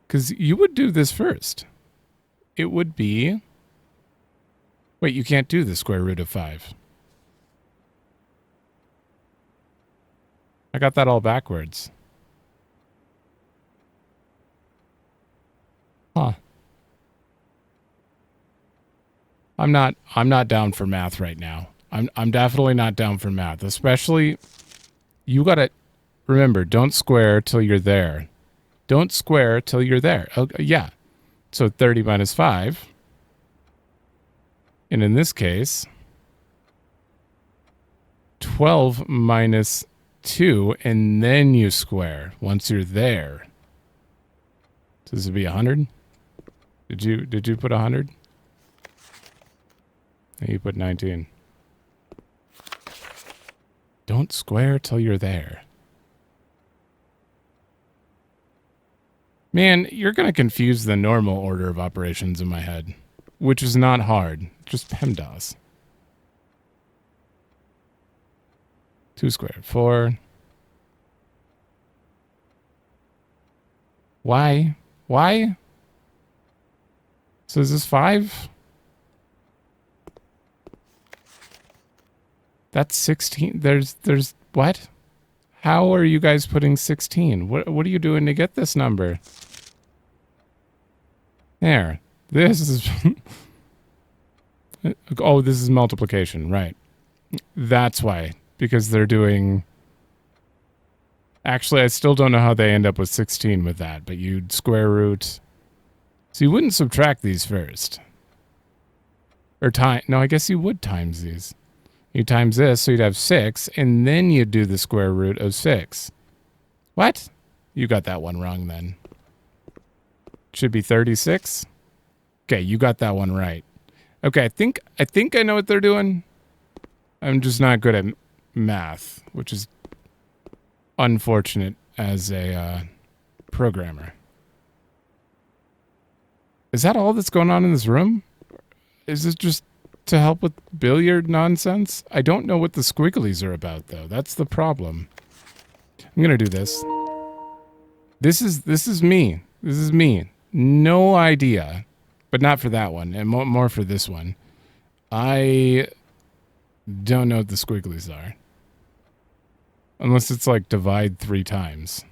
Because you would do this first. It would be... Wait, you can't do the square root of 5. I got that all backwards. Huh. I'm not down for math right now. I'm definitely not down for math. Especially, you gotta remember, don't square till you're there. Don't square till you're there. Okay, yeah. So 30 minus 5. And in this case, 12 minus 2, and then you square once you're there. So this would be 100? Did you put 100? You put 19. Don't square till you're there. Man, you're going to confuse the normal order of operations in my head, which is not hard. Just PEMDAS. 2 squared, 4. Why? Why? So is this 5? That's 16. There's what? How are you guys putting 16? What are you doing to get this number? There. This is oh, this is multiplication, right. That's why. Because they're doing... Actually, I still don't know how they end up with 16 with that, but you'd square root... So you wouldn't subtract these first. Or time... No, I guess you would times these. You times this, so you'd have 6, and then you'd do the square root of 6. What? You got that one wrong then. Should be 36. Okay, you got that one right. Okay, I think I know what they're doing. I'm just not good at math, which is unfortunate as a programmer. Is that all that's going on in this room? Is this just to help with billiard nonsense? I don't know what the squigglies are about, though. That's the problem. I'm gonna do this. This is me. This is me. No idea, but not for that one, and more for this one. I don't know what the squigglies are, unless it's like divide 3 times.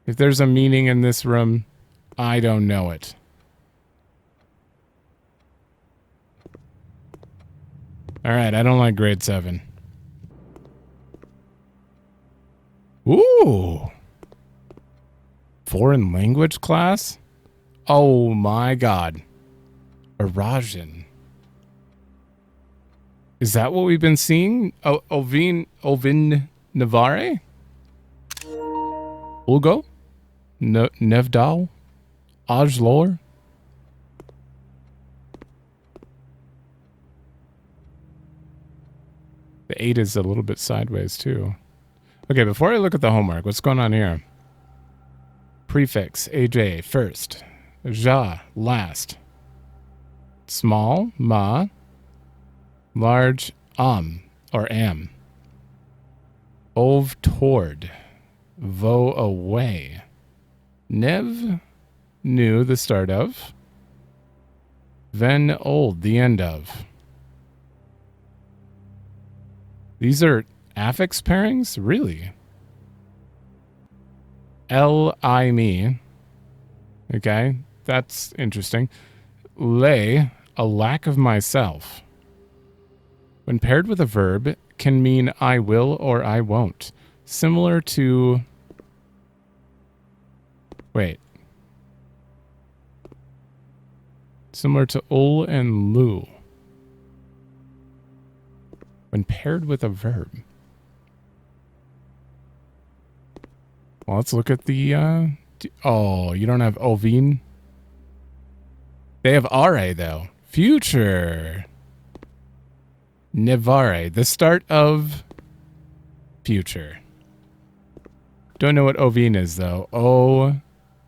If there's a meaning in this room, I don't know it. All right, I don't like grade 7. Ooh. Foreign language class? Oh my god. Arajan. Is that what we've been seeing? Ovin Navare? Ulgo? Nevdal? Ajlor? The 8 is a little bit sideways too. Okay, before I look at the homework, what's going on here? Prefix, AJ, first. Ja, last. Small, ma. Large, or am. Ov, toward. Vo, away. Nev, new, the start of. Ven, old, the end of. These are affix pairings? Really? L, I, me. Okay, that's interesting. Lay, a lack of myself. When paired with a verb, can mean I will or I won't. Similar to... Wait. Similar to ul and lu. When paired with a verb. Well, let's look at the... oh, you don't have ovin? They have are, though. Future. Nevare, the start of future. Don't know what ovin is, though.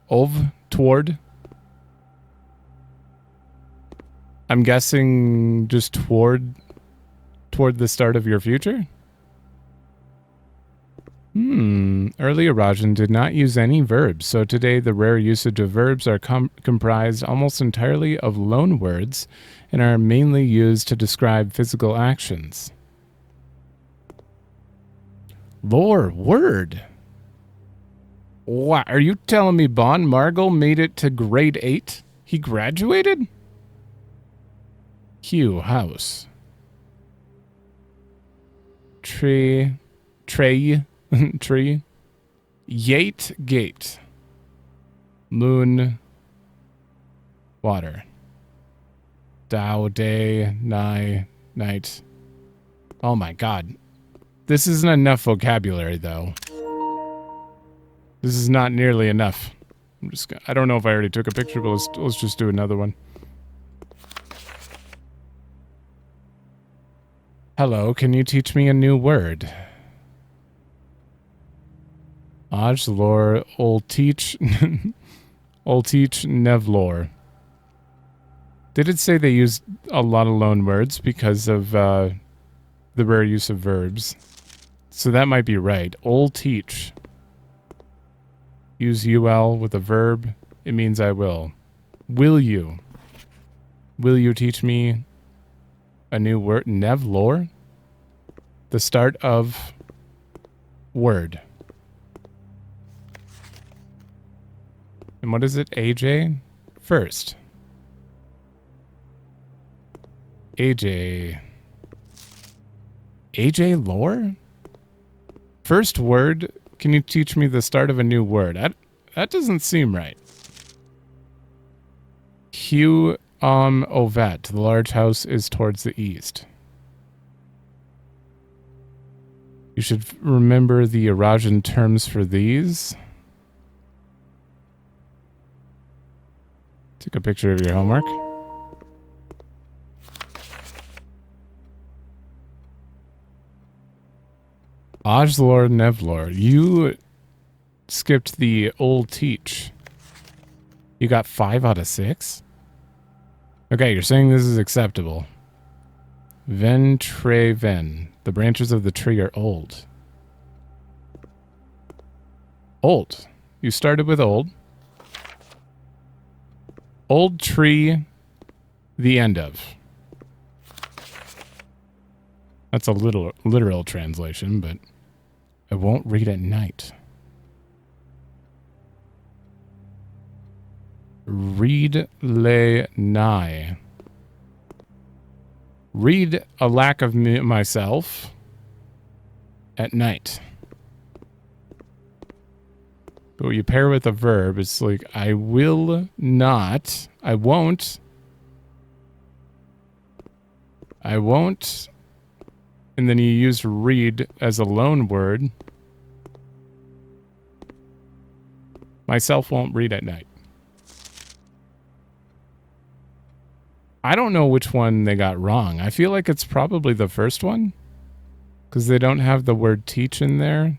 Ov, toward. I'm guessing just toward the start of your future? Early Arajan did not use any verbs, so today the rare usage of verbs are comprised almost entirely of loan words and are mainly used to describe physical actions. Lore, word. What? Are you telling me Bon Margle made it to grade 8? He graduated? Hugh House. Tree. Trey. Tree. Yate Gate. Moon. Water. Dow. Day. Night. Oh my god. This isn't enough vocabulary, though. This is not nearly enough. I don't know if I already took a picture, but let's just do another one. Hello, can you teach me a new word? Ajlor, Old Teach, Old Teach, Nevlor. Did it say they used a lot of loan words because of the rare use of verbs? So that might be right. Old Teach. Use UL with a verb. It means I will. Will you? Will you teach me a new word? Nevlor? The start of word. And what is it? AJ? First. AJ. AJ lore? First word? Can you teach me the start of a new word? That doesn't seem right. Hugh Ovet. The large house is towards the east. You should remember the Arajan terms for these. Take a picture of your homework. Ajlor Nevlor, you skipped the Old Teach. You got 5 out of 6? Okay, you're saying this is acceptable. Ven tre ven. The branches of the tree are old. Old. You started with old. Old tree, the end of. That's a literal translation, but I won't read at night. Read le nigh. Read a lack of myself at night. But when you pair with a verb, it's like, I will not, I won't, and then you use read as a loan word. Myself won't read at night. I don't know which one they got wrong. I feel like it's probably the first one, because they don't have the word teach in there.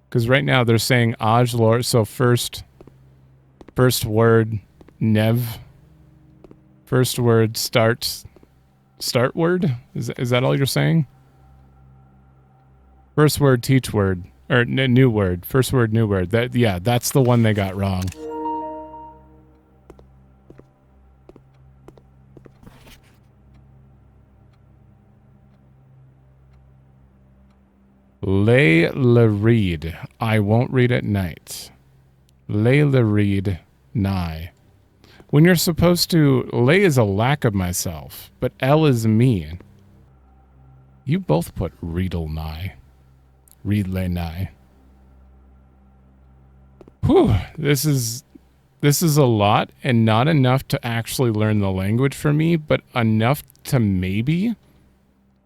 Because right now they're saying Ajlor, so first word, nev. First word, start word? Is that all you're saying? First word, teach word. Or new word. First word, new word. Yeah, that's the one they got wrong. Lay le read. I won't read at night. Lay le read nigh. When you're supposed to, lay is a lack of myself, but L is me. You both put readle nigh. Read lay nigh. Whew, this is a lot and not enough to actually learn the language for me, but enough to maybe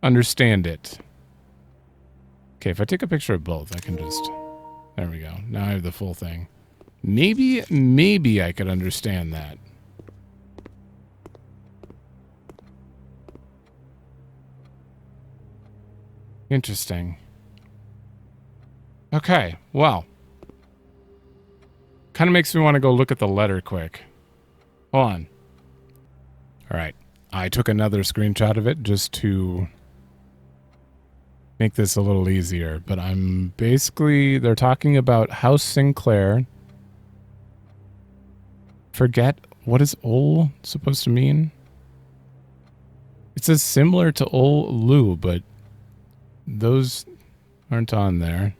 understand it. Okay, if I take a picture of both, I can just... There we go. Now I have the full thing. Maybe I could understand that. Interesting. Okay, well. Kind of makes me want to go look at the letter quick. Hold on. Alright. I took another screenshot of it just to make this a little easier. But I'm basically... They're talking about House Sinclair. Forget... What is ol supposed to mean? It says similar to ol lu, but those aren't on there.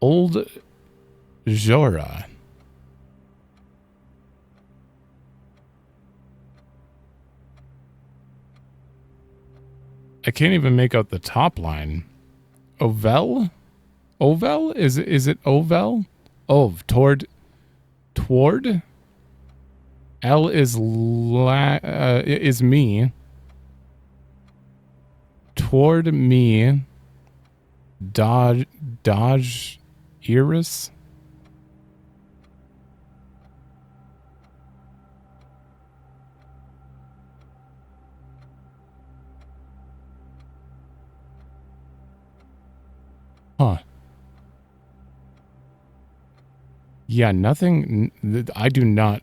Old Jora. I can't even make out the top line. Ovel? Ovel? Is it Ovel? Ov. Toward. L is is me. Toward me. Dodge Iris. Huh. Yeah, nothing. I do not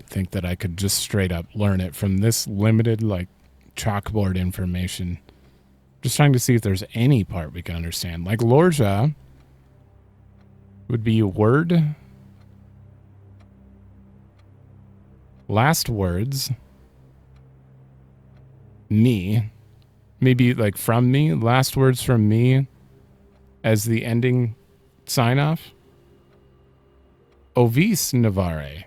think that I could just straight up learn it from this limited, like, chalkboard information. Just trying to see if there's any part we can understand. Like, Lorja would be word. Last words. Me. Maybe, like, from me. Last words from me as the ending sign-off. Ovis Navarre.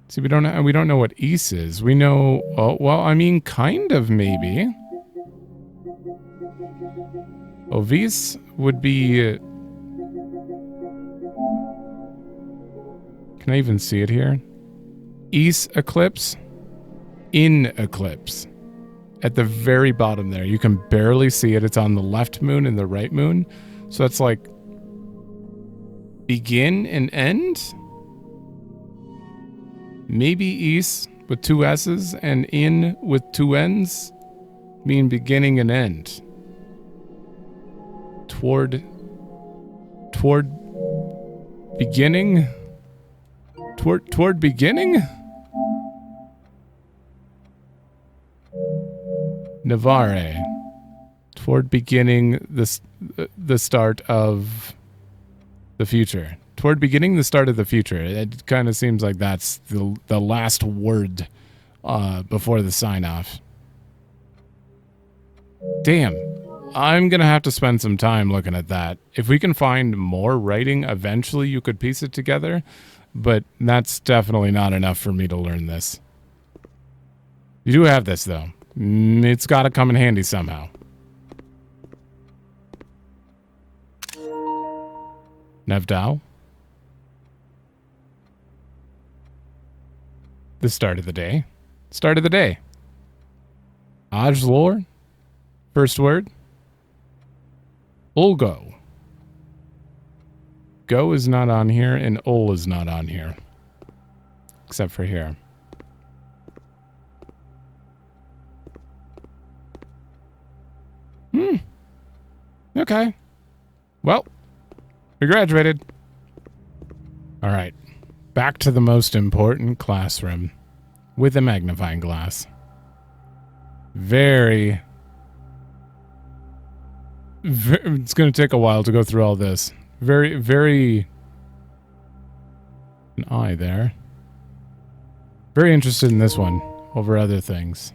See, we don't know what Is is. We know, oh, well, I mean, kind of, maybe. Ovis would be... can I even see it here? Is eclipse? In eclipse. At the very bottom there. You can barely see it. It's on the left moon and the right moon. So that's like... begin and end? Maybe Is with two S's and in with two N's mean beginning and end. Toward beginning? Toward beginning? Navarre. Toward beginning the start of the future. Toward beginning the start of the future. It kind of seems like that's the last word before the sign-off. Damn. I'm going to have to spend some time looking at that. If we can find more writing, eventually you could piece it together. But that's definitely not enough for me to learn this. You do have this, though. It's got to come in handy somehow. Nevdao. The start of the day. Start of the day. Ajlor. First word. Ulgo. Go is not on here, and Ul is not on here. Except for here. Okay. Well, we graduated. All right. Back to the most important classroom with a magnifying glass. It's going to take a while to go through all this. Very an eye there. Very interested in this one over other things.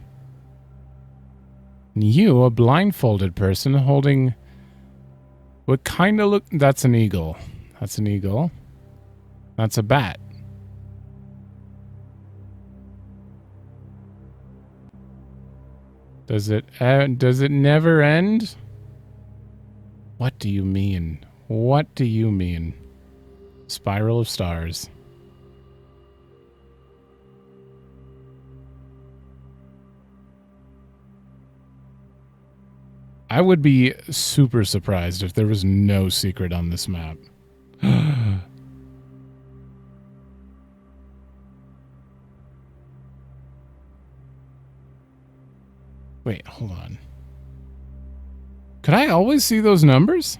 You, a blindfolded person holding what kind of look... That's an eagle. That's an eagle. That's a bat. Does it never end? What do you mean? What do you mean? Spiral of stars. I would be super surprised if there was no secret on this map. Wait, hold on. Could I always see those numbers?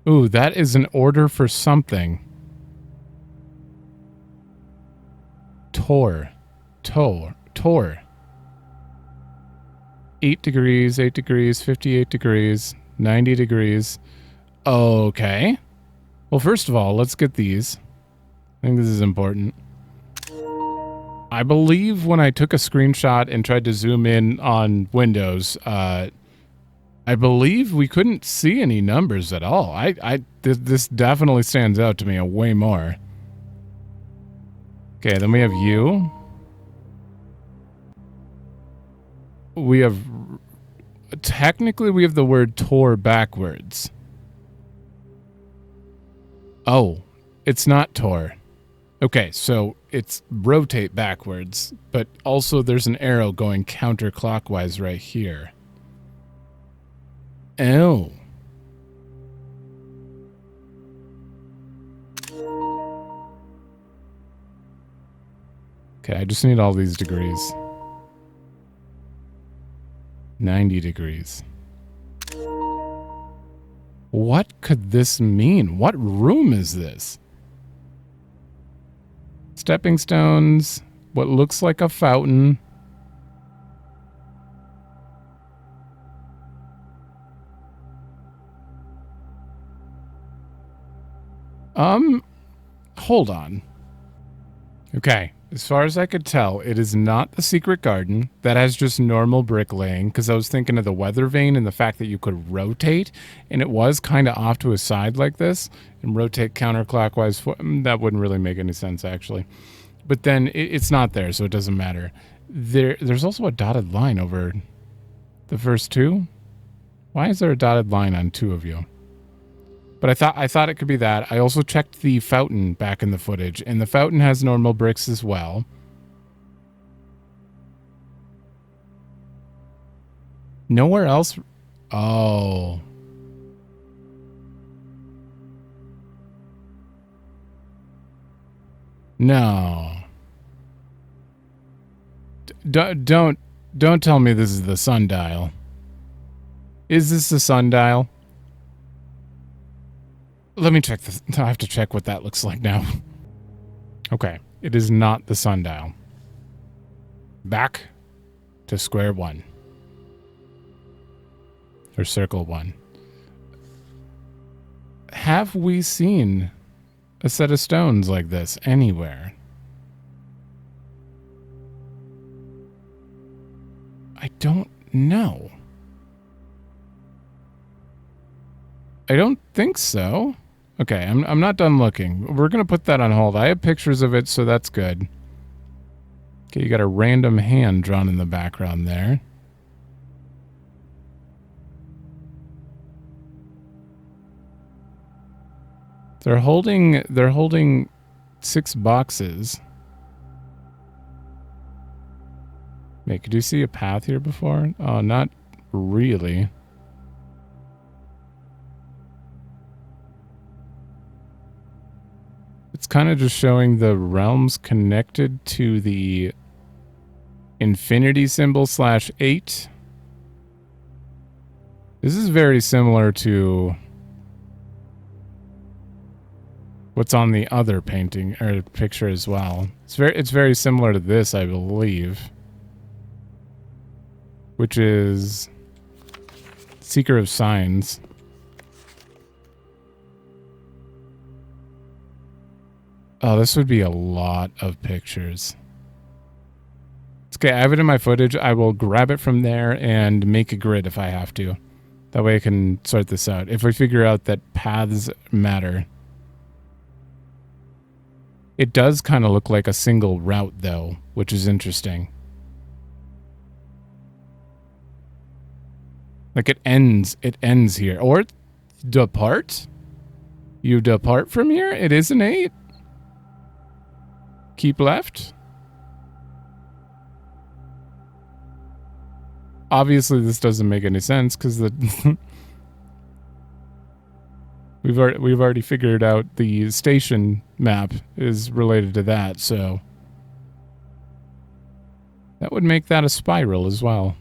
Ooh, that is an order for something. Tor. 8 degrees, 8 degrees, 58 degrees, 90 degrees. Okay. Well, first of all, let's get these. I think this is important. I believe when I took a screenshot and tried to zoom in on Windows, I believe we couldn't see any numbers at all. This definitely stands out to me way more. Okay, then we have you. We have... Technically, we have the word Tor backwards. Oh, it's not Tor. Okay, so it's rotate backwards, but also there's an arrow going counterclockwise right here. Oh. Okay, I just need all these degrees. 90 degrees. What could this mean? What room is this? Stepping stones, what looks like a fountain. Hold on. Okay, as far as I could tell, it is not the secret garden. That has just normal bricklaying, because I was thinking of the weather vane and the fact that you could rotate, and it was kind of off to a side like this, and rotate counterclockwise. That wouldn't really make any sense, actually. But then it's not there, so it doesn't matter. There's also a dotted line over the first two. Why is there a dotted line on two of you? But I thought it could be that. I also checked the fountain back in the footage, and the fountain has normal bricks as well. Nowhere else. Oh. No. Don't tell me this is the sundial. Is this the sundial? Let me check this. I have to check what that looks like now. Okay, it is not the sundial. Back to square one. Or circle one. Have we seen a set of stones like this anywhere? I don't know. I don't think so. Okay, I'm not done looking. We're going to put that on hold. I have pictures of it, so that's good. Okay, you got a random hand drawn in the background there. They're holding 6 boxes. Wait, could you see a path here before? Oh, not really. It's kind of just showing the realms connected to the infinity symbol /8. This is very similar to what's on the other painting or picture as well. It's very similar to this, I believe, which is Seeker of Signs. Oh, this would be a lot of pictures. It's okay, I have it in my footage. I will grab it from there and make a grid if I have to. That way I can sort this out. If we figure out that paths matter. It does kind of look like a single route, though, which is interesting. Like it ends here. Or depart? You depart from here? It is an 8? Keep left? Obviously, this doesn't make any sense because the we've already figured out the station map is related to that, so that would make that a spiral as well.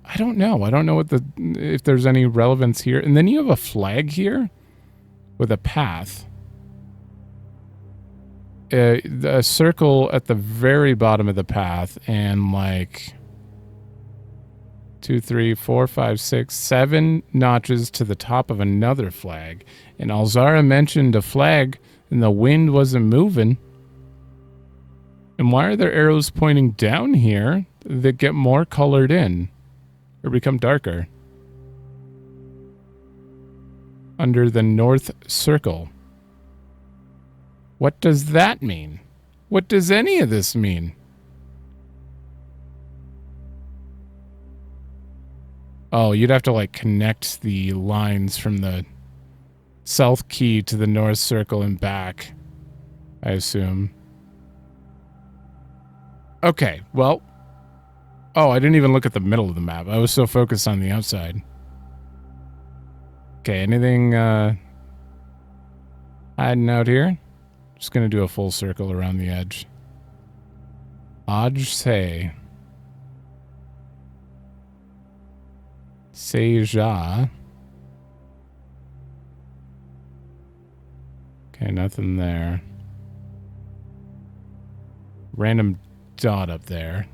I don't know. I don't know if there's any relevance here. And then you have a flag here with a path. A circle at the very bottom of the path and like 2, 3, 4, 5, 6, 7 notches to the top of another flag. And Alzara mentioned a flag and the wind wasn't moving. And why are there arrows pointing down here that get more colored in or become darker? Under the north circle. What does that mean? What does any of this mean? Oh, you'd have to like connect the lines from the south key to the north circle and back, I assume. Okay, well. Oh, I didn't even look at the middle of the map. I was so focused on the outside. Okay, anything hiding out here? Just gonna do a full circle around the edge. Say ja. Okay, nothing there. Random dot up there.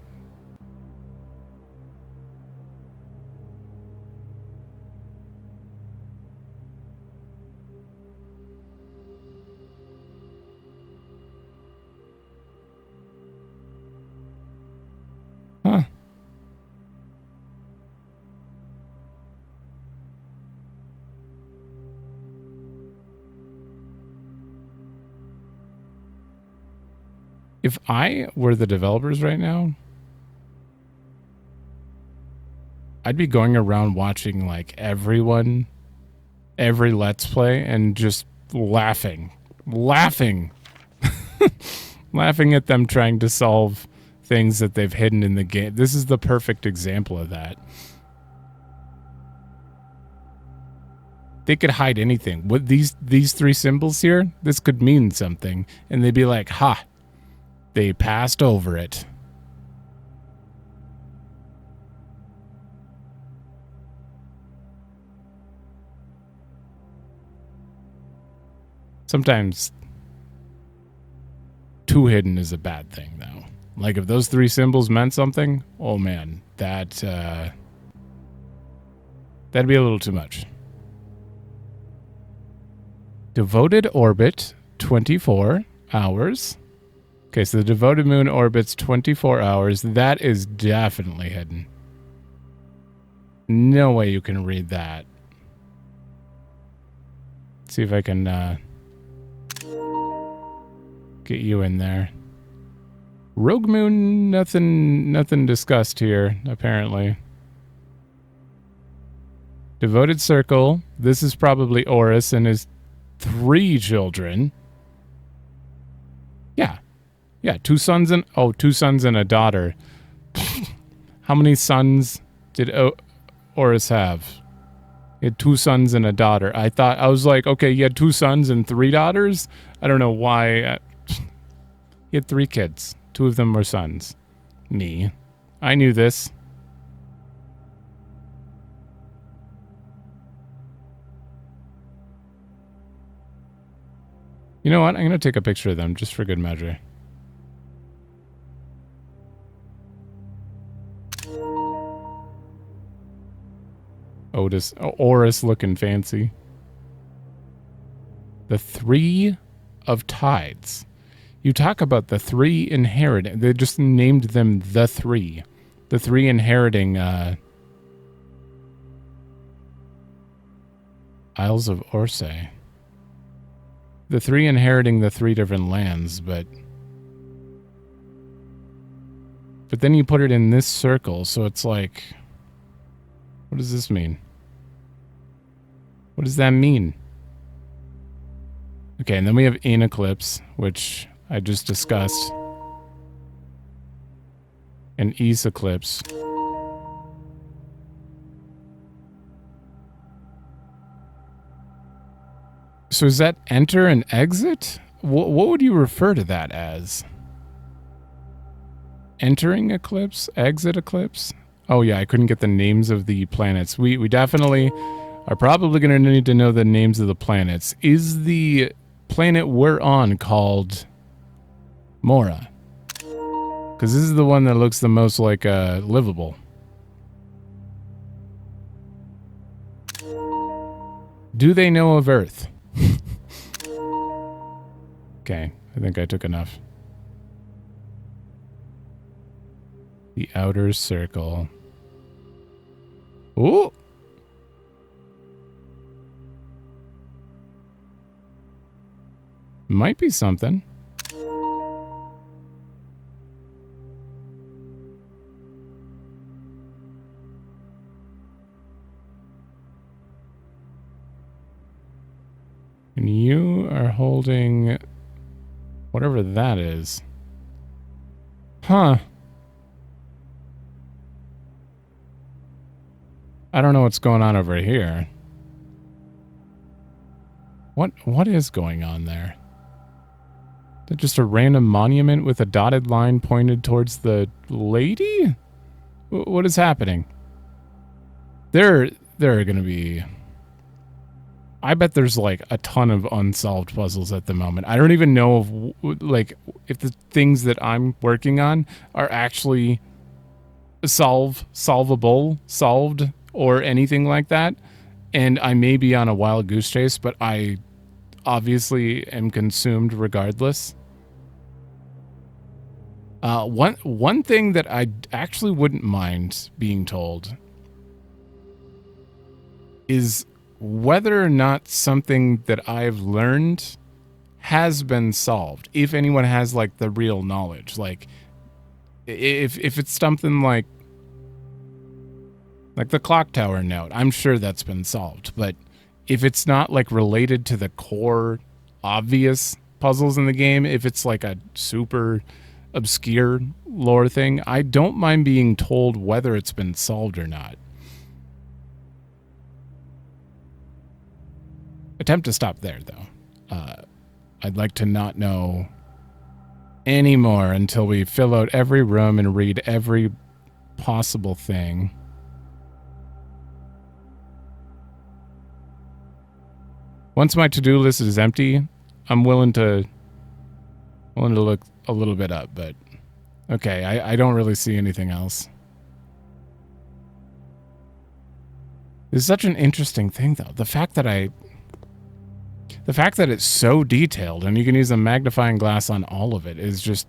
Huh. If I were the developers right now, I'd be going around watching like every Let's Play and just laughing, laughing at them trying to solve things that they've hidden in the game. This is the perfect example of that. They could hide anything. What these three symbols here, this could mean something, and they'd be like, "Ha, they passed over it." Sometimes too hidden is a bad thing, though. Like if those three symbols meant something, oh man, that'd be a little too much. Devoted orbit, 24 hours. Okay, so the devoted moon orbits 24 hours. That is definitely hidden. No way you can read that. Let's see if I can get you in there. Rogue moon, nothing discussed here, apparently. Devoted circle. This is probably Horus and his 3 children. Yeah, 2 sons and a daughter. How many sons did Horus have? He had 2 sons and a daughter. I was like, okay, he had 2 sons and 3 daughters? I don't know why. He had 3 kids. 2 of them were sons. Me. I knew this. You know what? I'm going to take a picture of them just for good measure. Horus looking fancy. The 3 of Tides. You talk about the 3 inheriting. They just named them the 3. The 3 inheriting Isles of Orsay. The 3 inheriting the 3 different lands, but then you put it in this circle, so it's like, what does this mean? What does that mean? Okay, and then we have in eclipse, which I just discussed, and east eclipse. So is that enter and exit? What would you refer to that as? Entering eclipse? Exit eclipse? Oh yeah, I couldn't get the names of the planets. We definitely are probably going to need to know the names of the planets. Is the planet we're on called Mora? Because this is the one that looks the most like livable. Do they know of Earth? Okay, I think I took enough. The outer circle. Ooh! Might be something. And you are holding whatever that is. Huh. I don't know what's going on over here. What is going on there? Is that just a random monument with a dotted line pointed towards the lady? What is happening? There are going to be... I bet there's like a ton of unsolved puzzles at the moment. I don't even know if the things that I'm working on are actually solvable, solved, or anything like that. And I may be on a wild goose chase, but I obviously am consumed regardless. One thing that I actually wouldn't mind being told is whether or not something that I've learned has been solved. If anyone has like the real knowledge, like if it's something like the Clocktower note, I'm sure that's been solved. But if it's not like related to the core obvious puzzles in the game, if it's like a super obscure lore thing, I don't mind being told whether it's been solved or not. Attempt to stop there, though. I'd like to not know any more until we fill out every room and read every possible thing. Once my to-do list is empty, I'm willing to look a little bit up, but okay, I don't really see anything else. This is such an interesting thing, though. The fact that it's so detailed and you can use a magnifying glass on all of it is just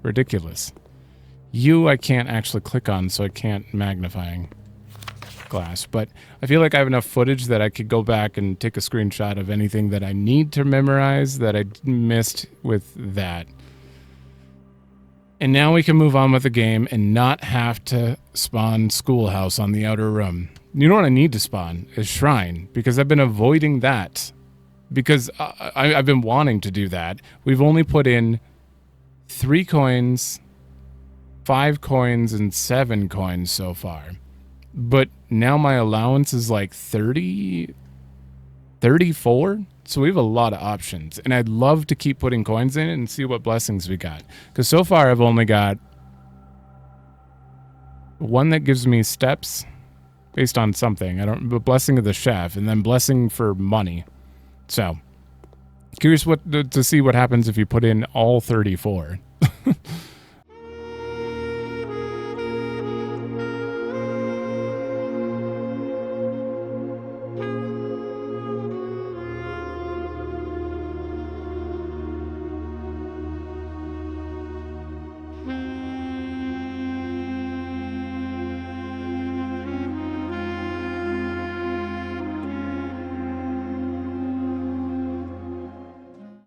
ridiculous. I can't actually click on, so I can't magnifying glass. But I feel like I have enough footage that I could go back and take a screenshot of anything that I need to memorize that I missed with that. And now we can move on with the game and not have to spawn schoolhouse on the outer room. You know what I need to spawn is shrine, because I've been avoiding that. Because I've been wanting to do that. We've only put in 3 coins, 5 coins, and 7 coins so far. But now my allowance is like 30, 34. So we have a lot of options. And I'd love to keep putting coins in it and see what blessings we got. Because so far I've only got one that gives me steps based on something. But blessing of the chef and then blessing for money. So, curious to see what happens if you put in all 34.